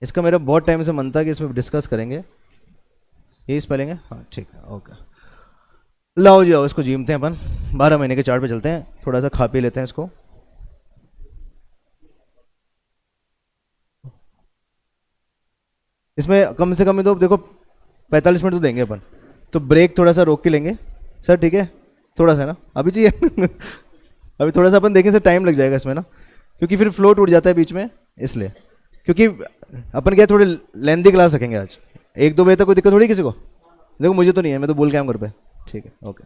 इसका मेरा बहुत टाइम से मन था कि इसमें डिस्कस करेंगे। यही स्पेलिंग है, हाँ ठीक है, ओके। लाओ जी आओ, इसको जीमते हैं अपन। 12 महीने के चार्ट पे चलते हैं, थोड़ा सा खा पी लेते हैं इसको। इसमें कम से कम ही तो देखो 45 मिनट तो देंगे अपन, तो ब्रेक थोड़ा सा रोक के लेंगे। सर ठीक है, थोड़ा सा ना अभी चाहिए। अभी थोड़ा सा अपन देखें, से टाइम लग जाएगा इसमें ना, क्योंकि फिर फ्लो टूट जाता है बीच में, इसलिए। क्योंकि अपन क्या थोड़ी लेंदी क्लास रखेंगे आज, 1-2 बजे तक कोई दिक्कत थोड़ी किसी को। देखो मुझे तो नहीं है, मैं तो बोल के आया हूं घर पे। ठीक है, ओके।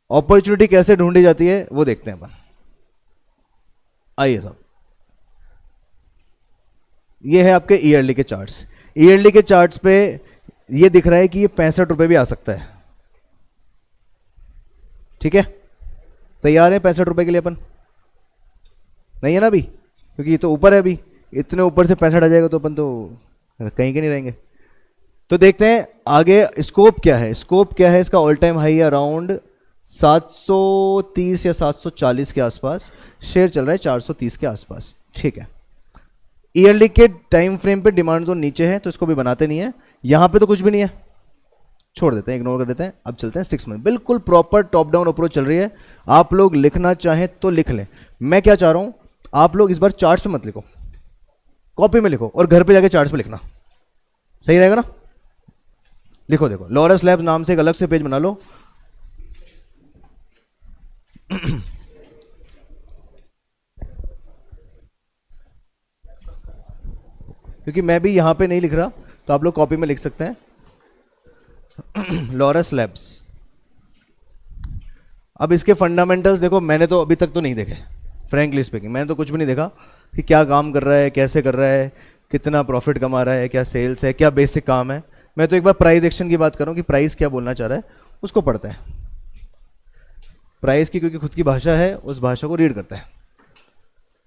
अपॉर्चुनिटी कैसे ढूंढी जाती है वो देखते हैं अपन। आइए साहब, ये है आपके ईयरली के चार्ट्स। ईयरली के चार्ट्स पे ये दिख रहा है कि ये 65 रुपए भी आ सकता है। ठीक है, तैयार है 65 रुपए के लिए अपन? नहीं है ना अभी, क्योंकि ये तो ऊपर है अभी। इतने ऊपर से 65 आ जाएगा तो अपन तो कहीं के नहीं रहेंगे। तो देखते हैं आगे स्कोप क्या है। स्कोप क्या है इसका? ऑल टाइम हाई अराउंड 730 या 740 के आसपास, शेयर चल रहा है 430 के आसपास। ठीक है, ईयरली के टाइम फ्रेम पे डिमांड जोन नीचे है तो इसको भी बनाते नहीं है। यहां पे तो कुछ भी नहीं है, छोड़ देते हैं, इग्नोर कर देते हैं। अब चलते हैं 6 मंथ, बिल्कुल प्रॉपर टॉप डाउन अप्रोच चल रही है। आप लोग लिखना चाहें तो लिख लें। मैं क्या चाह रहा हूं, आप लोग इस बार चार्ट्स पे मत लिखो, कॉपी में लिखो और घर पे जाके चार्ट्स पे लिखना, सही रहेगा ना? लिखो, देखो लॉरस लैब नाम से एक अलग से पेज बना लो। क्योंकि मैं भी यहां पे नहीं लिख रहा, तो आप लोग कॉपी में लिख सकते हैं। Laurus labs. अब इसके फंडामेंटल्स देखो, मैंने तो अभी तक तो नहीं देखे, फ्रैंकली स्पीकिंग मैंने तो कुछ भी नहीं देखा कि क्या काम कर रहा है, कैसे कर रहा है, कितना प्रॉफिट कमा रहा है, क्या सेल्स है, क्या बेसिक काम है। मैं तो एक बार प्राइस एक्शन की बात कर रहा हूँ कि प्राइस क्या बोलना चाह रहा है, उसको पढ़ते हैं। प्राइस की क्योंकि खुद की भाषा है, उस भाषा को रीड करता है।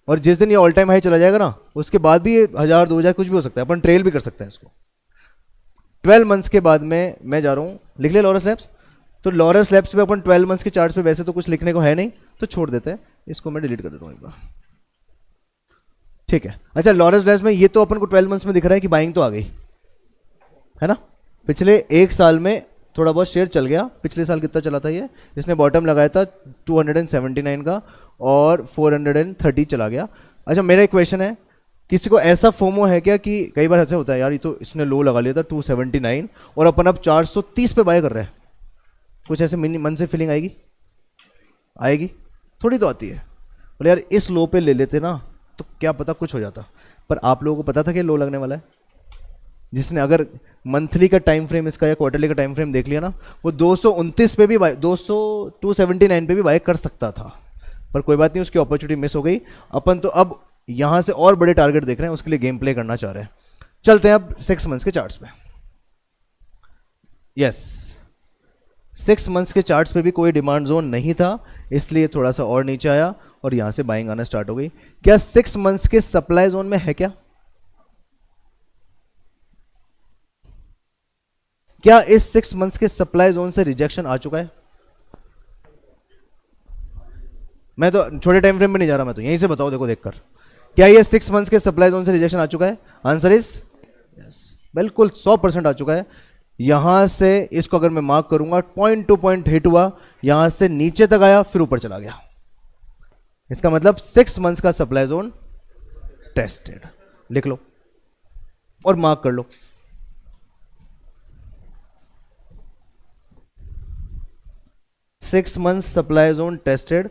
और जिस दिन ये ऑल टाइम हाई चला जाएगा ना, उसके बाद भी 1000-2000 कुछ भी हो सकता है, अपन ट्रेल भी कर सकते हैं इसको। 12 मंथ्स के बाद में मैं जा रहा हूँ, लिख ले लॉरस लैब्स। तो लॉरस लैब्स पे अपन 12 मंथ्स के चार्ट्स पे वैसे तो कुछ लिखने को है नहीं, तो छोड़ देते हैं इसको, मैं डिलीट कर देता हूँ एक बार। ठीक है, अच्छा लॉरस लैब्स में ये तो अपन को 12 मंथ्स में दिख रहा है कि बाइंग तो आ गई है ना। पिछले एक साल में थोड़ा बहुत शेयर चल गया। पिछले साल कितना चला था ये? इसने बॉटम लगाया था 279 का और 430 चला गया। अच्छा मेरा एक क्वेश्चन है, किसी को ऐसा फोमो है क्या कि कई बार ऐसा होता है यार, ये तो इसने लो लगा लिया था 279 और अपन अब 430 पे बाय कर रहे हैं, कुछ ऐसे मन से फीलिंग आएगी? आएगी, थोड़ी तो आती है। बोले यार इस लो पे ले लेते ना तो क्या पता कुछ हो जाता। पर आप लोगों को पता था कि लो लगने वाला है? जिसने अगर मंथली का टाइम फ्रेम इसका या क्वार्टरली का टाइम फ्रेम देख लिया ना, वो 229 पे भी बाय, 279 पे भी बाय कर सकता था। पर कोई बात नहीं, उसकी अपॉर्चुनिटी मिस हो गई। अपन तो अब यहां से और बड़े टारगेट देख रहे हैं, उसके लिए गेम प्ले करना चाह रहे हैं। चलते हैं अब 6 मंथ्स के चार्ट्स पे। यस, 6 मंथ्स के चार्ट्स पे भी कोई डिमांड जोन नहीं था, इसलिए थोड़ा सा और नीचे आया और यहां से बाइंग आना स्टार्ट हो गई। क्या 6 मंथ्स के सप्लाई जोन में है क्या? क्या इस 6 मंथ्स के सप्लाई जोन से रिजेक्शन आ चुका है? मैं तो छोटे टाइम फ्रेम में नहीं जा रहा, मैं तो यहीं से बताओ, देखो देखकर, क्या ये 6 मंथ्स के सप्लाई जोन से रिजेक्शन आ चुका है? आंसर इज यस, बिल्कुल 100% आ चुका है। यहां से इसको अगर मैं मार्क करूंगा, पॉइंट टू पॉइंट हिट हुआ, यहां से नीचे तक आया फिर ऊपर चला गया। इसका मतलब 6 मंथ्स का सप्लाई जोन टेस्टेड। लिख लो और मार्क कर लो। 6 मंथ्स सप्लाई जोन टेस्टेड।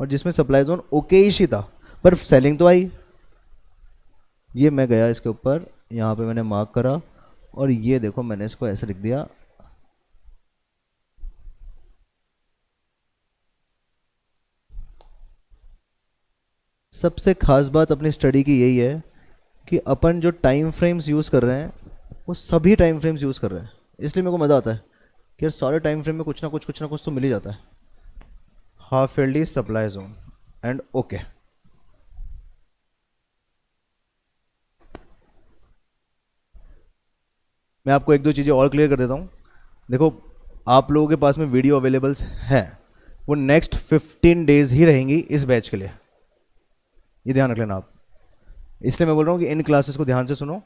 और जिसमें सप्लाई जोन ओके ही था, पर सेलिंग तो आई। ये मैं गया इसके ऊपर, यहाँ पे मैंने मार्क करा और ये देखो मैंने इसको ऐसे लिख दिया। सबसे खास बात अपनी स्टडी की यही है कि अपन जो टाइम फ्रेम्स यूज़ कर रहे हैं वो सभी टाइम फ्रेम्स यूज़ कर रहे हैं, इसलिए मेरे को मज़ा आता है कि यार सारे टाइम फ्रेम में कुछ ना कुछ तो मिल ही जाता है। Half yearly supply zone and okay. मैं आपको एक दो चीज़ें और क्लियर कर देता हूँ। देखो, आप लोगों के पास में वीडियो अवेलेबल्स हैं, वो नेक्स्ट 15 डेज ही रहेंगी इस बैच के लिए, ये ध्यान रख लेना आप। इसलिए मैं बोल रहा हूँ कि इन क्लासेस को ध्यान से सुनो।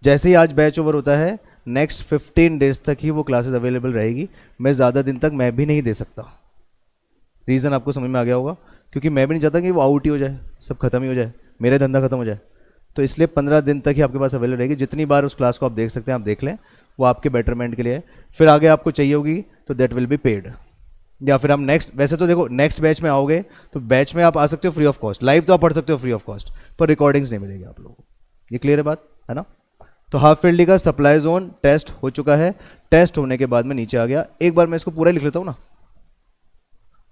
जैसे ही आज बैच ओवर होता है, नेक्स्ट 15 डेज तक ही वो क्लासेस अवेलेबल रहेगी। मैं ज़्यादा दिन तक मैं भी नहीं दे सकता। रीज़न आपको समझ में आ गया होगा, क्योंकि मैं भी नहीं चाहता कि वो आउट ही हो जाए, सब खत्म ही हो जाए, मेरा धंधा खत्म हो जाए। तो इसलिए 15 दिन तक ही आपके पास अवेलेबल रहेगी। जितनी बार उस क्लास को आप देख सकते हैं, आप देख लें, वो आपके बेटरमेंट के लिए है। फिर आगे आपको चाहिए होगी तो दैट विल बी पेड, या फिर हम नेक्स्ट, वैसे तो देखो नेक्स्ट बैच में आओगे तो बैच में आप आ सकते हो फ्री ऑफ कॉस्ट, लाइव तो आप पढ़ सकते हो फ्री ऑफ कॉस्ट, पर रिकॉर्डिंग्स नहीं मिलेगी आप लोगों को। ये क्लियर है बात, है ना? तो हाफ फील्ड का सप्लाई जोन टेस्ट हो चुका है। टेस्ट होने के बाद में नीचे आ गया। एक बार मैं इसको पूरा लिख लेता हूं ना,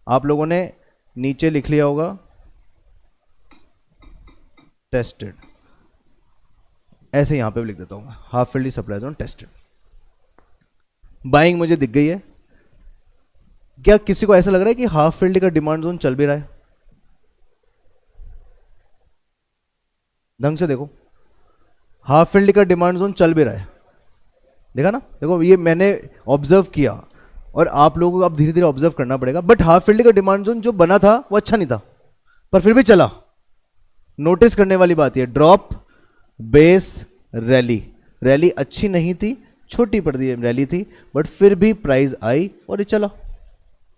आप लोगों ने नीचे लिख लिया होगा टेस्टेड, ऐसे यहां पे भी लिख देता हूं, half field supply zone tested. Buying मुझे दिख गई है। क्या किसी को ऐसा लग रहा है कि हाफ फील्ड का डिमांड जोन चल भी रहा है? ढंग से देखो, हाफ फील्ड का डिमांड जोन चल भी रहा है, देखा ना? देखो, ये मैंने ऑब्जर्व किया और आप लोगों को अब धीरे धीरे ऑब्जर्व करना पड़ेगा। बट हाफ फील्ड का डिमांड जोन जो बना था वो अच्छा नहीं था, पर फिर भी चला। नोटिस करने वाली बात ये, ड्रॉप, बेस, रैली। रैली अच्छी नहीं थी, छोटी पड़ती रैली थी, बट फिर भी प्राइस आई और ये चला।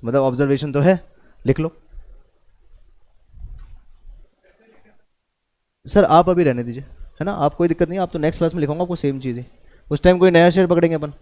मतलब ऑब्जर्वेशन तो है, लिख लो। सर आप अभी रहने दीजिए, है ना? आप कोई दिक्कत नहीं, आप तो नेक्स्ट क्लास में लिखाऊंगा आपको सेम चीज़ ही। उस टाइम कोई नया शेयर पकड़ेंगे अपन।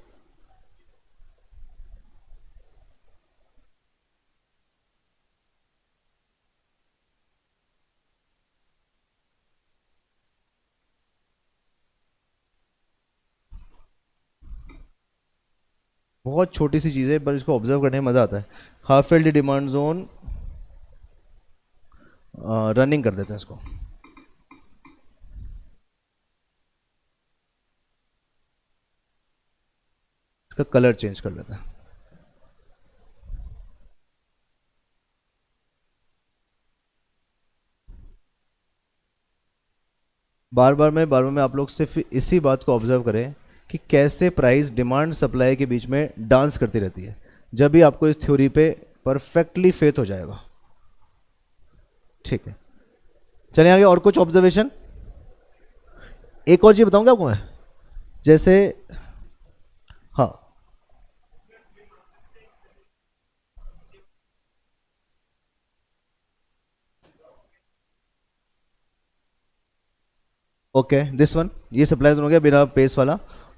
बहुत छोटी सी चीज़ है, पर इसको ऑब्जर्व करने में मज़ा आता है। Half field demand zone running कर देते हैं इसको। इसका कलर चेंज कर लेते हैं। बार बार में आप लोग सिर्फ इसी बात को ऑब्जर्व करें कि कैसे प्राइस डिमांड सप्लाई के बीच में डांस करती रहती है। जब भी आपको इस थ्योरी पे परफेक्टली फेथ हो जाएगा। ठीक है, चलिए आगे। और कुछ ऑब्जर्वेशन? एक और चीज बताऊंगा आपको मैं, जैसे, हाँ, ओके, दिस वन, ये सप्लाई हो गया बिना पेस वाला,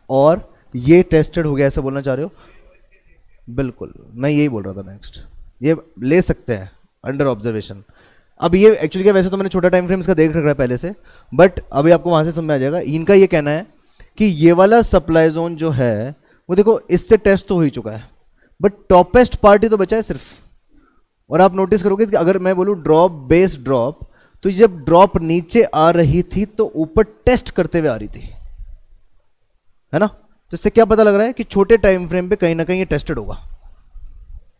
और ये टेस्टेड हो गया, ऐसा बोलना चाह रहे हो? बिल्कुल, मैं यही बोल रहा था। नेक्स्ट ये ले सकते हैं अंडर ऑब्जर्वेशन। अब ये एक्चुअली क्या, वैसे तो मैंने छोटा टाइम फ्रेम इसका देख रखा है पहले से, बट अभी आपको वहां से समझ में आ जाएगा। इनका ये कहना है कि ये वाला सप्लाई जोन जो है वो देखो इससे टेस्ट तो हो ही चुका है, बट टॉपेस्ट पार्टी तो बचा है सिर्फ। और आप नोटिस करोगे कि अगर मैं बोलूं ड्रॉप, बेस, ड्रॉप, तो जब ड्रॉप नीचे आ रही थी तो ऊपर टेस्ट करते हुए आ रही थी, है ना? तो इससे क्या पता लग रहा है कि छोटे टाइम फ्रेम पे कहीं ना कहीं ये टेस्टेड होगा।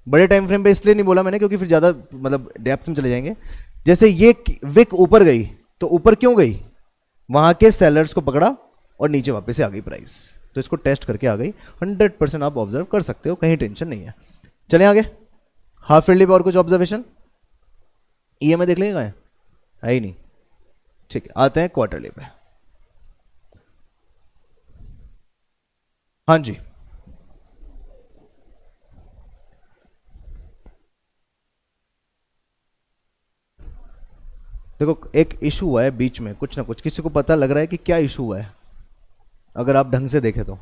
बड़े टाइम फ्रेम पे इसलिए नहीं बोला मैंने क्योंकि फिर ज्यादा मतलब डेप्थ में चले जाएंगे। जैसे ये विक ऊपर गई, तो ऊपर क्यों गई? वहां के सेलर्स को पकड़ा और नीचे वापस से आ गई प्राइस, तो इसको टेस्ट करके आ गई। 100% आप ऑब्जर्व कर सकते हो, कहीं टेंशन नहीं है। चलें आगे। हाफ ईयरली पे और कुछ ऑब्जर्वेशन? ईएमआई देख लेगा, है ही नहीं। ठीक है, आते हैं क्वार्टरली पे। हाँ जी, देखो एक इशू हुआ है बीच में, कुछ ना कुछ किसी को पता लग रहा है कि क्या इशू हुआ है? अगर आप ढंग से देखें तो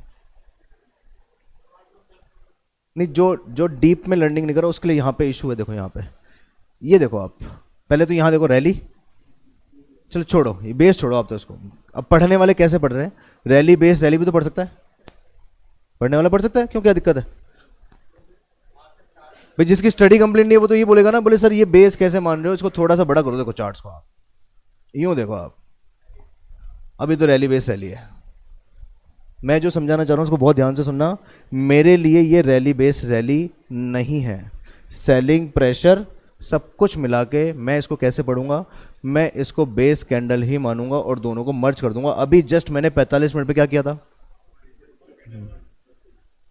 नहीं, जो जो डीप में लर्निंग नहीं कर रहा उसके लिए यहाँ पे इशू है। देखो यहाँ पे, ये देखो आप, पहले तो यहाँ देखो रैली, चलो छोड़ो ये बेस छोड़ो आप तो इसको। अब पढ़ने वाले कैसे पढ़ रहे हैं? रैली बेस, रैली भी तो पढ़ सकता है, पढ़ने वाला पढ़ सकता है, क्यों क्या दिक्कत है भाई? जिसकी स्टडी कंप्लीट नहीं है वो तो ये बोलेगा ना, बोले सर ये बेस कैसे मान रहे हो, इसको थोड़ा सा बड़ा करो। देखो चार्ट्स को आप यूं देखो आप, अभी तो रैली बेस रैली है। मैं जो समझाना चाह रहा हूं उसको बहुत ध्यान से सुनना। मेरे लिए ये रैली बेस रैली नहीं है। सेलिंग प्रेशर सब कुछ मिला के मैं इसको कैसे पढ़ूंगा? मैं इसको बेस कैंडल ही मानूंगा और दोनों को मर्ज कर दूंगा। अभी जस्ट मैंने 45 मिनट पे क्या किया था?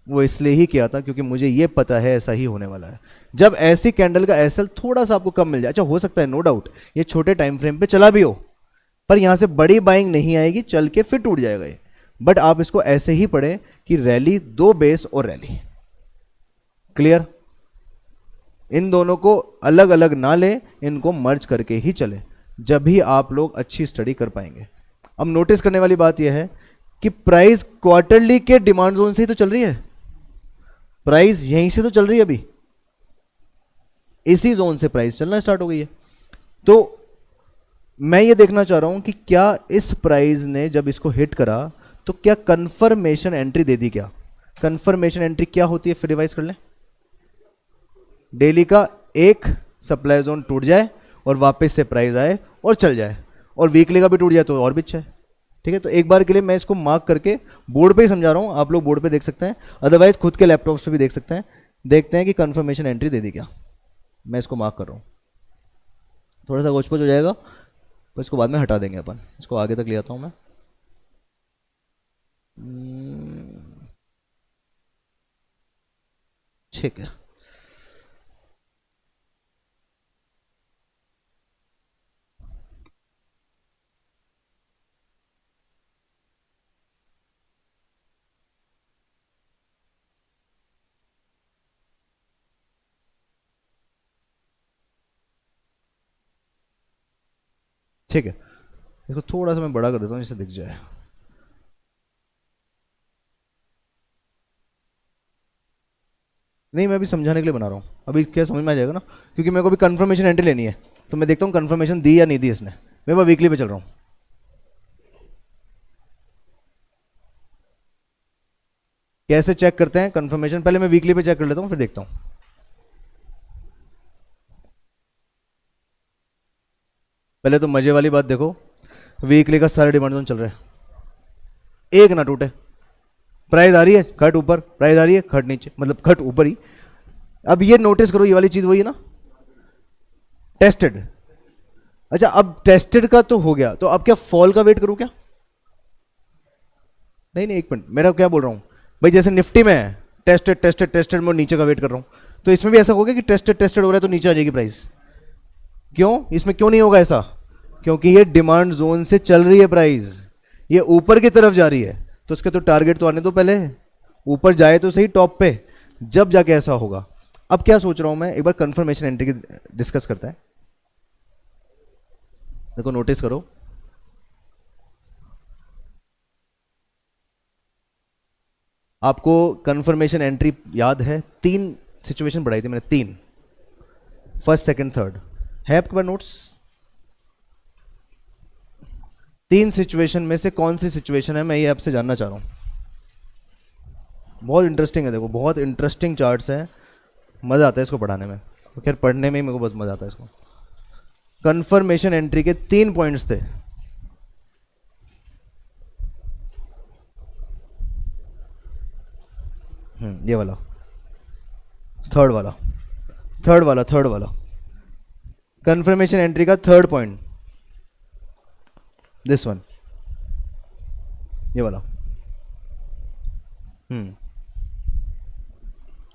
वो इसलिए ही किया था क्योंकि मुझे ये पता है ऐसा ही होने वाला है। जब ऐसी कैंडल का एसएल थोड़ा सा आपको कम मिल जाए, अच्छा हो सकता है नो डाउट ये छोटे टाइम फ्रेम पे चला भी हो, पर यहां से बड़ी बाइंग नहीं आएगी, चल के फिर टूट जाएगा ये। बट आप इसको ऐसे ही पढ़ें कि रैली, दो बेस और रैली। क्लियर? इन दोनों को अलग अलग ना ले, इनको मर्ज करके ही चले, जब भी आप लोग अच्छी स्टडी कर पाएंगे। अब नोटिस करने वाली बात यह है कि प्राइस क्वार्टरली के डिमांड जोन से ही तो चल रही है, प्राइस यहीं से तो चल रही है, अभी इसी जोन से प्राइस चलना स्टार्ट हो गई है। तो मैं ये देखना चाह रहा हूं कि क्या इस प्राइस ने जब इसको हिट करा तो क्या कंफर्मेशन एंट्री दे दी? क्या कंफर्मेशन एंट्री क्या होती है? फिर रिवाइज कर लें। डेली का एक सप्लाई जोन टूट जाए और वापस से प्राइस आए और चल जाए, और वीकली का भी टूट जाए तो और भी अच्छा है। ठीक है, तो एक बार के लिए मैं इसको मार्क करके बोर्ड पे ही समझा रहा हूं, आप लोग बोर्ड पे देख सकते हैं, अदरवाइज खुद के लैपटॉप पे भी देख सकते हैं। देखते हैं कि कंफर्मेशन एंट्री दे दी क्या। मैं इसको मार्क कर रहा हूं, थोड़ा सा गोचपोच हो जाएगा तो इसको बाद में हटा देंगे अपन। इसको आगे तक ले आता हूं मैं। ठीक है, ठीक है, इसको थोड़ा सा मैं बड़ा कर देता हूँ जिससे दिख जाए। नहीं, मैं अभी समझाने के लिए बना रहा हूँ, अभी क्या समझ में आ जाएगा ना, क्योंकि मेरे को भी कंफर्मेशन एंट्री लेनी है, तो मैं देखता हूँ कंफर्मेशन दी या नहीं दी इसने। मैं वो वीकली पे चल रहा हूँ। कैसे चेक करते हैं कंफर्मेशन? पहले मैं वीकली पे चेक कर लेता हूँ, फिर देखता हूँ। पहले तो मजे वाली बात देखो, वीकली का सारे डिमांड जोन चल रहे हैं, एक ना टूटे। प्राइस आ रही है खट ऊपर, प्राइस आ रही है खट नीचे, मतलब खट ऊपर ही। अब ये नोटिस करो, ये वाली चीज वही है ना, टेस्टेड। अच्छा, अब टेस्टेड का तो हो गया, तो अब क्या फॉल का वेट करूं क्या? नहीं नहीं, एक मिनट, मेरा क्या बोल रहा हूं भाई, जैसे निफ्टी में है टेस्टेड टेस्टेड टेस्टेड, मैं नीचे का वेट कर रहा हूं, तो इसमें भी ऐसा होगा कि टेस्टेड टेस्टेड हो रहा है तो नीचे आ जाएगी प्राइस। क्यों? इसमें क्यों नहीं होगा ऐसा? क्योंकि ये डिमांड जोन से चल रही है प्राइस, ये ऊपर की तरफ जा रही है, तो उसके तो टारगेट तो आने दो, पहले ऊपर जाए तो सही टॉप पे, जब जाके ऐसा होगा। अब क्या सोच रहा हूं मैं, एक बार कंफर्मेशन एंट्री की डिस्कस करते हैं। देखो नोटिस करो, आपको कंफर्मेशन एंट्री याद है? तीन सिचुएशन पढ़ाई थी मैंने, तीन, फर्स्ट सेकंड थर्ड, है आपके पास नोट्स? तीन सिचुएशन में से कौन सी सिचुएशन है, मैं ये आपसे जानना चाह रहा हूं। बहुत इंटरेस्टिंग है, देखो बहुत इंटरेस्टिंग चार्ट्स है, मजा आता है इसको पढ़ाने में, खैर पढ़ने में ही मेरे को बहुत मजा आता है इसको। कंफर्मेशन एंट्री के तीन पॉइंट्स थे। ये वाला, थर्ड वाला, थर्ड वाला, थर्ड वाला कंफर्मेशन एंट्री का थर्ड पॉइंट, दिस वन, ये वाला।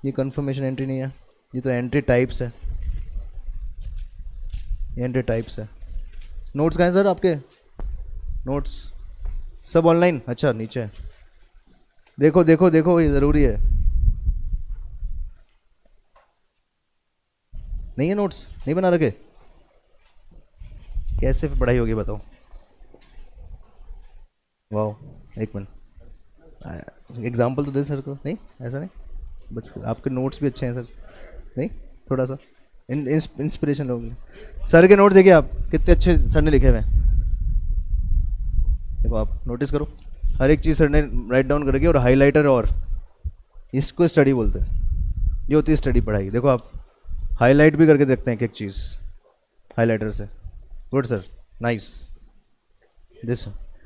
ये कंफर्मेशन एंट्री नहीं है, ये तो एंट्री टाइप्स है, ये एंट्री टाइप्स है। नोट्स कहाँ हैं सर आपके? नोट्स सब ऑनलाइन? अच्छा नीचे है, देखो देखो देखो, ये जरूरी है। नहीं है नोट्स? नहीं बना रखे? कैसे फिर पढ़ाई होगी बताओ? वाह, एक मिनट, एग्जाम्पल तो दे सर को। नहीं ऐसा नहीं, बस आपके नोट्स भी अच्छे हैं सर, नहीं थोड़ा सा इंस्पिरेशन लोगे। सर के नोट्स देखिए आप, कितने अच्छे सर ने लिखे हुए हैं। देखो आप नोटिस करो, हर एक चीज़ सर ने राइट डाउन करके, और हाईलाइटर, और इसको स्टडी बोलते हैं, ये होती है स्टडी पढ़ाई। देखो आप हाईलाइट भी करके देखते हैं एक एक चीज़ हाईलाइटर से। Good sir, nice. This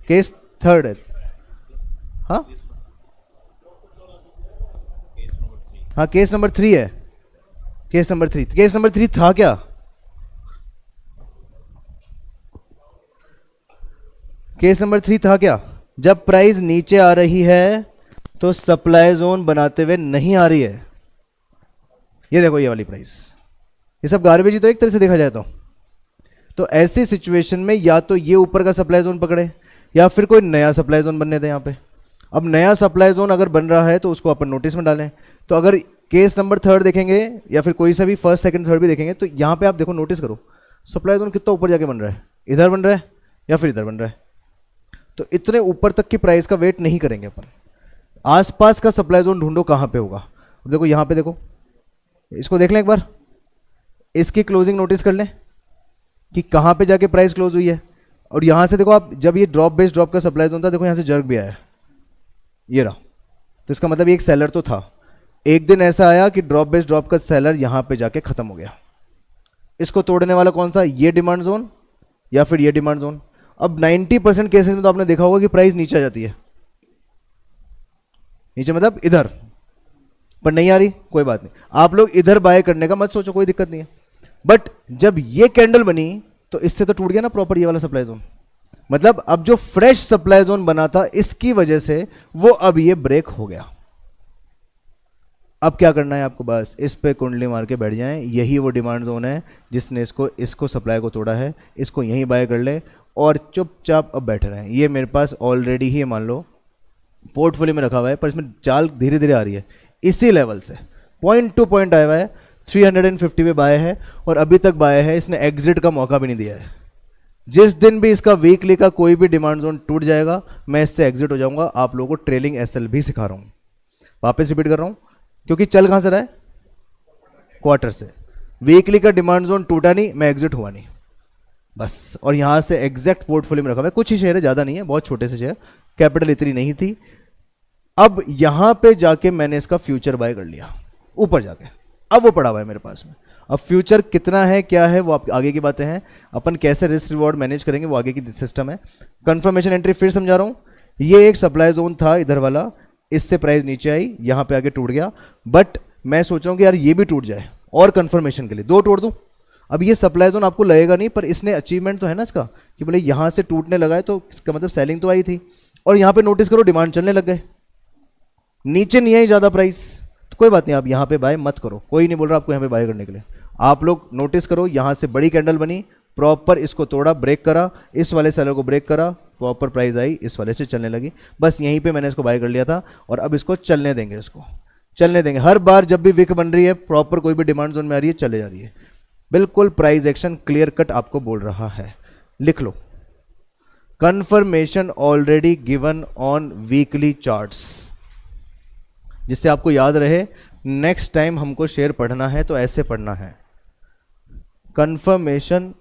case third है। हाँ हाँ, केस नंबर 3 है, केस नंबर 3। केस नंबर 3 था क्या? केस नंबर 3 था क्या? जब प्राइस नीचे आ रही है तो सप्लाई जोन बनाते हुए नहीं आ रही है। ये देखो ये वाली प्राइस, ये सब गार्बेज ही तो एक तरह से देखा जाए तो ऐसी सिचुएशन में या तो ये ऊपर का सप्लाई जोन पकड़े या फिर कोई नया सप्लाई जोन बनने दे यहाँ पे। अब नया सप्लाई जोन अगर बन रहा है तो उसको अपन नोटिस में डालें। तो अगर केस नंबर 3 देखेंगे या फिर कोई सा भी 1st 2nd 3rd भी देखेंगे तो यहाँ पे आप देखो, नोटिस करो सप्लाई जोन कितना ऊपर जाके बन रहा है, इधर बन रहा है या फिर इधर बन रहा है। तो इतने ऊपर तक की प्राइस का वेट नहीं करेंगे अपन। आसपास का सप्लाई जोन ढूंढो कहाँ पे होगा। देखो यहाँ पे देखो, इसको देख लें एक बार, इसकी क्लोजिंग नोटिस कर लें कि कहाँ पे जाके प्राइस क्लोज हुई है। और यहाँ से देखो आप, जब ये ड्रॉप बेस्ड ड्रॉप का सप्लाई जोन था, देखो यहाँ से जर्क भी आया, ये रहा। तो इसका मतलब ये एक सेलर तो था। एक दिन ऐसा आया कि ड्रॉप बेस्ड ड्रॉप का सेलर यहाँ पे जाके खत्म हो गया। इसको तोड़ने वाला कौन सा, ये डिमांड जोन या फिर ये डिमांड जोन। अब 90% केसेस में तो आपने देखा होगा कि प्राइस नीचे आ जाती है, नीचे मतलब इधर, पर नहीं आ रही, कोई बात नहीं, आप लोग इधर बाय करने का मत सोचो, कोई दिक्कत नहीं है। बट जब ये कैंडल बनी तो इससे तो टूट गया ना प्रॉपर ये वाला सप्लाई जोन। मतलब अब जो फ्रेश सप्लाई जोन बना था इसकी वजह से वो अब ये ब्रेक हो गया। अब क्या करना है आपको, बस इस पे कुंडली मार के बैठ जाएं। यही वो डिमांड जोन है जिसने इसको सप्लाई को तोड़ा है, इसको यहीं बाय कर ले और चुपचाप अब बैठे रहें। ये मेरे पास ऑलरेडी ही मान लो पोर्टफोलियो में रखा हुआ है, पर इसमें चाल धीरे धीरे आ रही है। इसी लेवल से पॉइंट टू पॉइंट आया हुआ है, 350 पे बाय है और अभी तक बाय है। इसने एग्जिट का मौका भी नहीं दिया है। जिस दिन भी इसका वीकली का कोई भी डिमांड जोन टूट जाएगा मैं इससे एग्जिट हो जाऊंगा। आप लोगों को ट्रेलिंग एसएल भी सिखा रहा हूं, वापस रिपीट कर रहा हूं, क्योंकि चल कहां से रहा है, क्वार्टर से। वीकली का डिमांड जोन टूटा नहीं, मैं एग्जिट हुआ नहीं बस। और यहां से एग्जैक्ट पोर्टफोलियो में रखा हुआ है, कुछ ही शेयर है, ज्यादा नहीं है, बहुत छोटे से शेयर, कैपिटल इतनी नहीं थी। अब यहां पे जाके मैंने इसका फ्यूचर बाय कर लिया ऊपर जाके, अब वो पड़ा हुआ है मेरे पास में। अब फ्यूचर कितना है क्या है वो आप आगे की बातें हैं, अपन कैसे रिस्क रिवॉर्ड मैनेज करेंगे वो आगे की सिस्टम है। कंफर्मेशन एंट्री फिर समझा रहा हूं, ये एक सप्लाई जोन था इधर वाला, इससे प्राइस नीचे आई, यहां पे आगे टूट गया। बट मैं सोच रहा हूं कि यार ये भी टूट जाए और कंफर्मेशन के लिए 2 तोड़ दूं। अब ये सप्लाई जोन आपको लगेगा नहीं, पर इसने अचीवमेंट तो है ना इसका, कि बोले यहां से टूटने लगा है तो इसका मतलब सेलिंग तो आई थी। और यहां पे नोटिस करो डिमांड चलने लग गए, नीचे नहीं आई ज्यादा प्राइस, तो कोई बात नहीं, आप यहां पे बाय मत करो, कोई नहीं बोल रहा आपको यहां पे बाय करने के लिए। आप लोग नोटिस करो, यहां से बड़ी कैंडल बनी, प्रॉपर इसको तोड़ा, ब्रेक करा, इस वाले सेलर को ब्रेक करा, प्रॉपर प्राइस आई, इस वाले से चलने लगी। बस यहीं पे मैंने इसको बाय कर लिया था और अब इसको चलने देंगे, इसको चलने देंगे। हर बार जब भी विक बन रही है, प्रॉपर कोई भी डिमांड जोन में आ रही है, चले जा रही है। बिल्कुल प्राइस एक्शन क्लियर कट आपको बोल रहा है, लिख लो। Confirmation already given on weekly charts, जिससे आपको याद रहे नेक्स्ट टाइम हमको शेयर पढ़ना है तो ऐसे पढ़ना है। कंफर्मेशन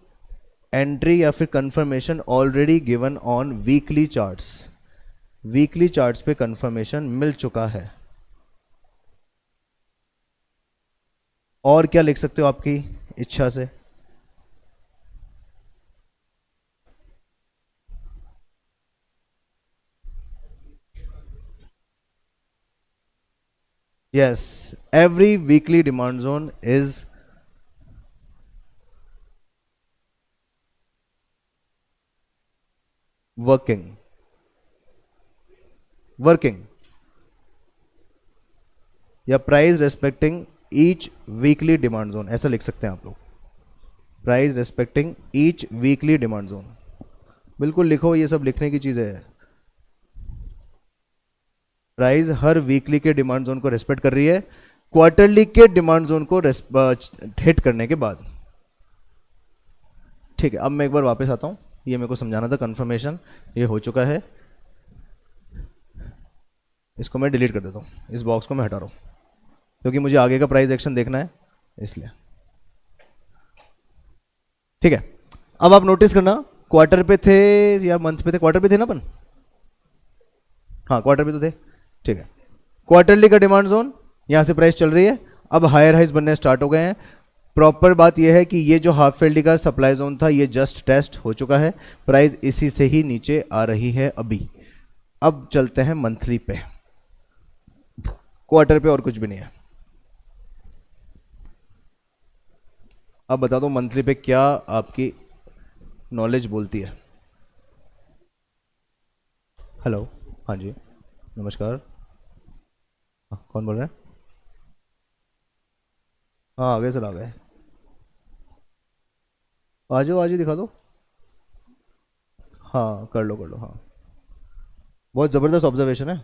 एंट्री या फिर confirmation already given on weekly charts, weekly charts पे कंफर्मेशन मिल चुका है। और क्या लिख सकते हो आपकी इच्छा से। Yes, every weekly demand zone is working या price respecting each weekly demand zone, ऐसा लिख सकते हैं आप लोग। Price respecting each weekly demand zone, बिल्कुल लिखो, ये सब लिखने की चीजें है। प्राइस हर वीकली के डिमांड जोन को रेस्पेक्ट कर रही है, क्वार्टरली के डिमांड जोन को हिट करने के बाद। ठीक है, अब मैं एक बार वापस आता हूं, ये मेरे को समझाना था। कंफर्मेशन ये हो चुका है, इसको मैं डिलीट कर देता हूं, इस बॉक्स को मैं हटा रहा हूं क्योंकि मुझे आगे का प्राइस एक्शन देखना है इसलिए। ठीक है, अब आप नोटिस करना, क्वार्टर पे थे या मंथ पे थे, क्वार्टर पे थे ना अपन, हाँ क्वार्टर पे तो थे। ठीक है, क्वार्टरली का डिमांड जोन, यहां से प्राइस चल रही है, अब हायर हाइज बनने स्टार्ट हो गए हैं। प्रॉपर बात यह है कि ये जो हाफ फेल्डी का सप्लाई जोन था ये जस्ट टेस्ट हो चुका है, प्राइस इसी से ही नीचे आ रही है अभी। अब चलते हैं मंथली पे, क्वार्टर पे और कुछ भी नहीं है। अब बता दो मंथली पे क्या आपकी नॉलेज बोलती है। हेलो, हाँ जी नमस्कार। कौन बोल रहा है? हाँ आगे चला गए। आ जाओ आज ही दिखा दो। हाँ कर लो कर लो, हाँ। बहुत ज़बरदस्त ऑब्जर्वेशन है।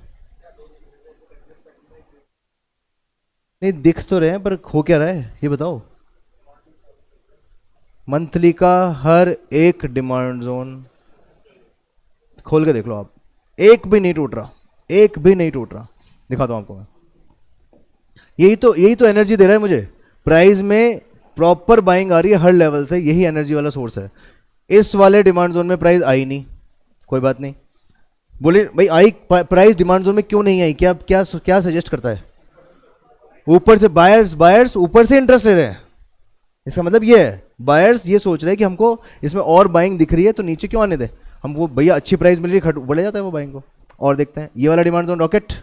नहीं दिख तो रहे हैं पर हो क्या रहा है ये बताओ। मंथली का हर एक डिमांड जोन खोल के देख लो आप, एक भी नहीं टूट रहा, एक भी नहीं टूट रहा। दिखाता हूं आपको मैं। यही तो एनर्जी दे रहा है मुझे। प्राइस में प्रॉपर बाइंग आ रही है हर लेवल से, यही एनर्जी वाला सोर्स है। इस वाले डिमांड जोन में प्राइस आई नहीं, कोई बात नहीं। बोले भाई आई प्राइस डिमांड जोन में क्यों नहीं आई, क्या क्या क्या सजेस्ट करता है? ऊपर से बायर्स ऊपर से इंटरेस्ट ले रहे हैं। इसका मतलब ये है बायर्स ये सोच रहे हैं कि हमको इसमें और बाइंग दिख रही है तो नीचे क्यों आने दे, हमको भैया अच्छी प्राइस मिल रही है, बढ़े जाता है वो बाइंग को। और देखते हैं ये वाला demand zone rocket,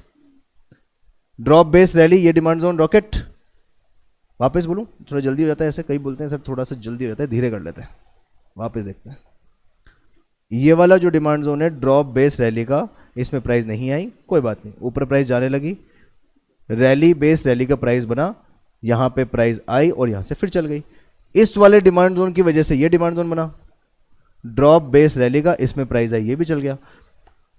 drop base rally, ये डिमांड जोन रॉकेट। वापस बोलूं थोड़ा जल्दी हो जाता है, ऐसे कई बोलते हैं सर थोड़ा सा जल्दी हो जाता है, धीरे कर लेते हैं। वापस देखते हैं ये वाला जो डिमांड जोन है ड्रॉप बेस रैली का, इसमें प्राइस नहीं आई, कोई बात नहीं। ऊपर प्राइस जाने लगी, रैली बेस रैली का प्राइस बना, यहां पे प्राइस आई और यहां से फिर चल गई। इस वाले डिमांड जोन की वजह से ये डिमांड जोन बना, ड्रॉप बेस रैली का, इसमें प्राइस आई, ये भी चल गया।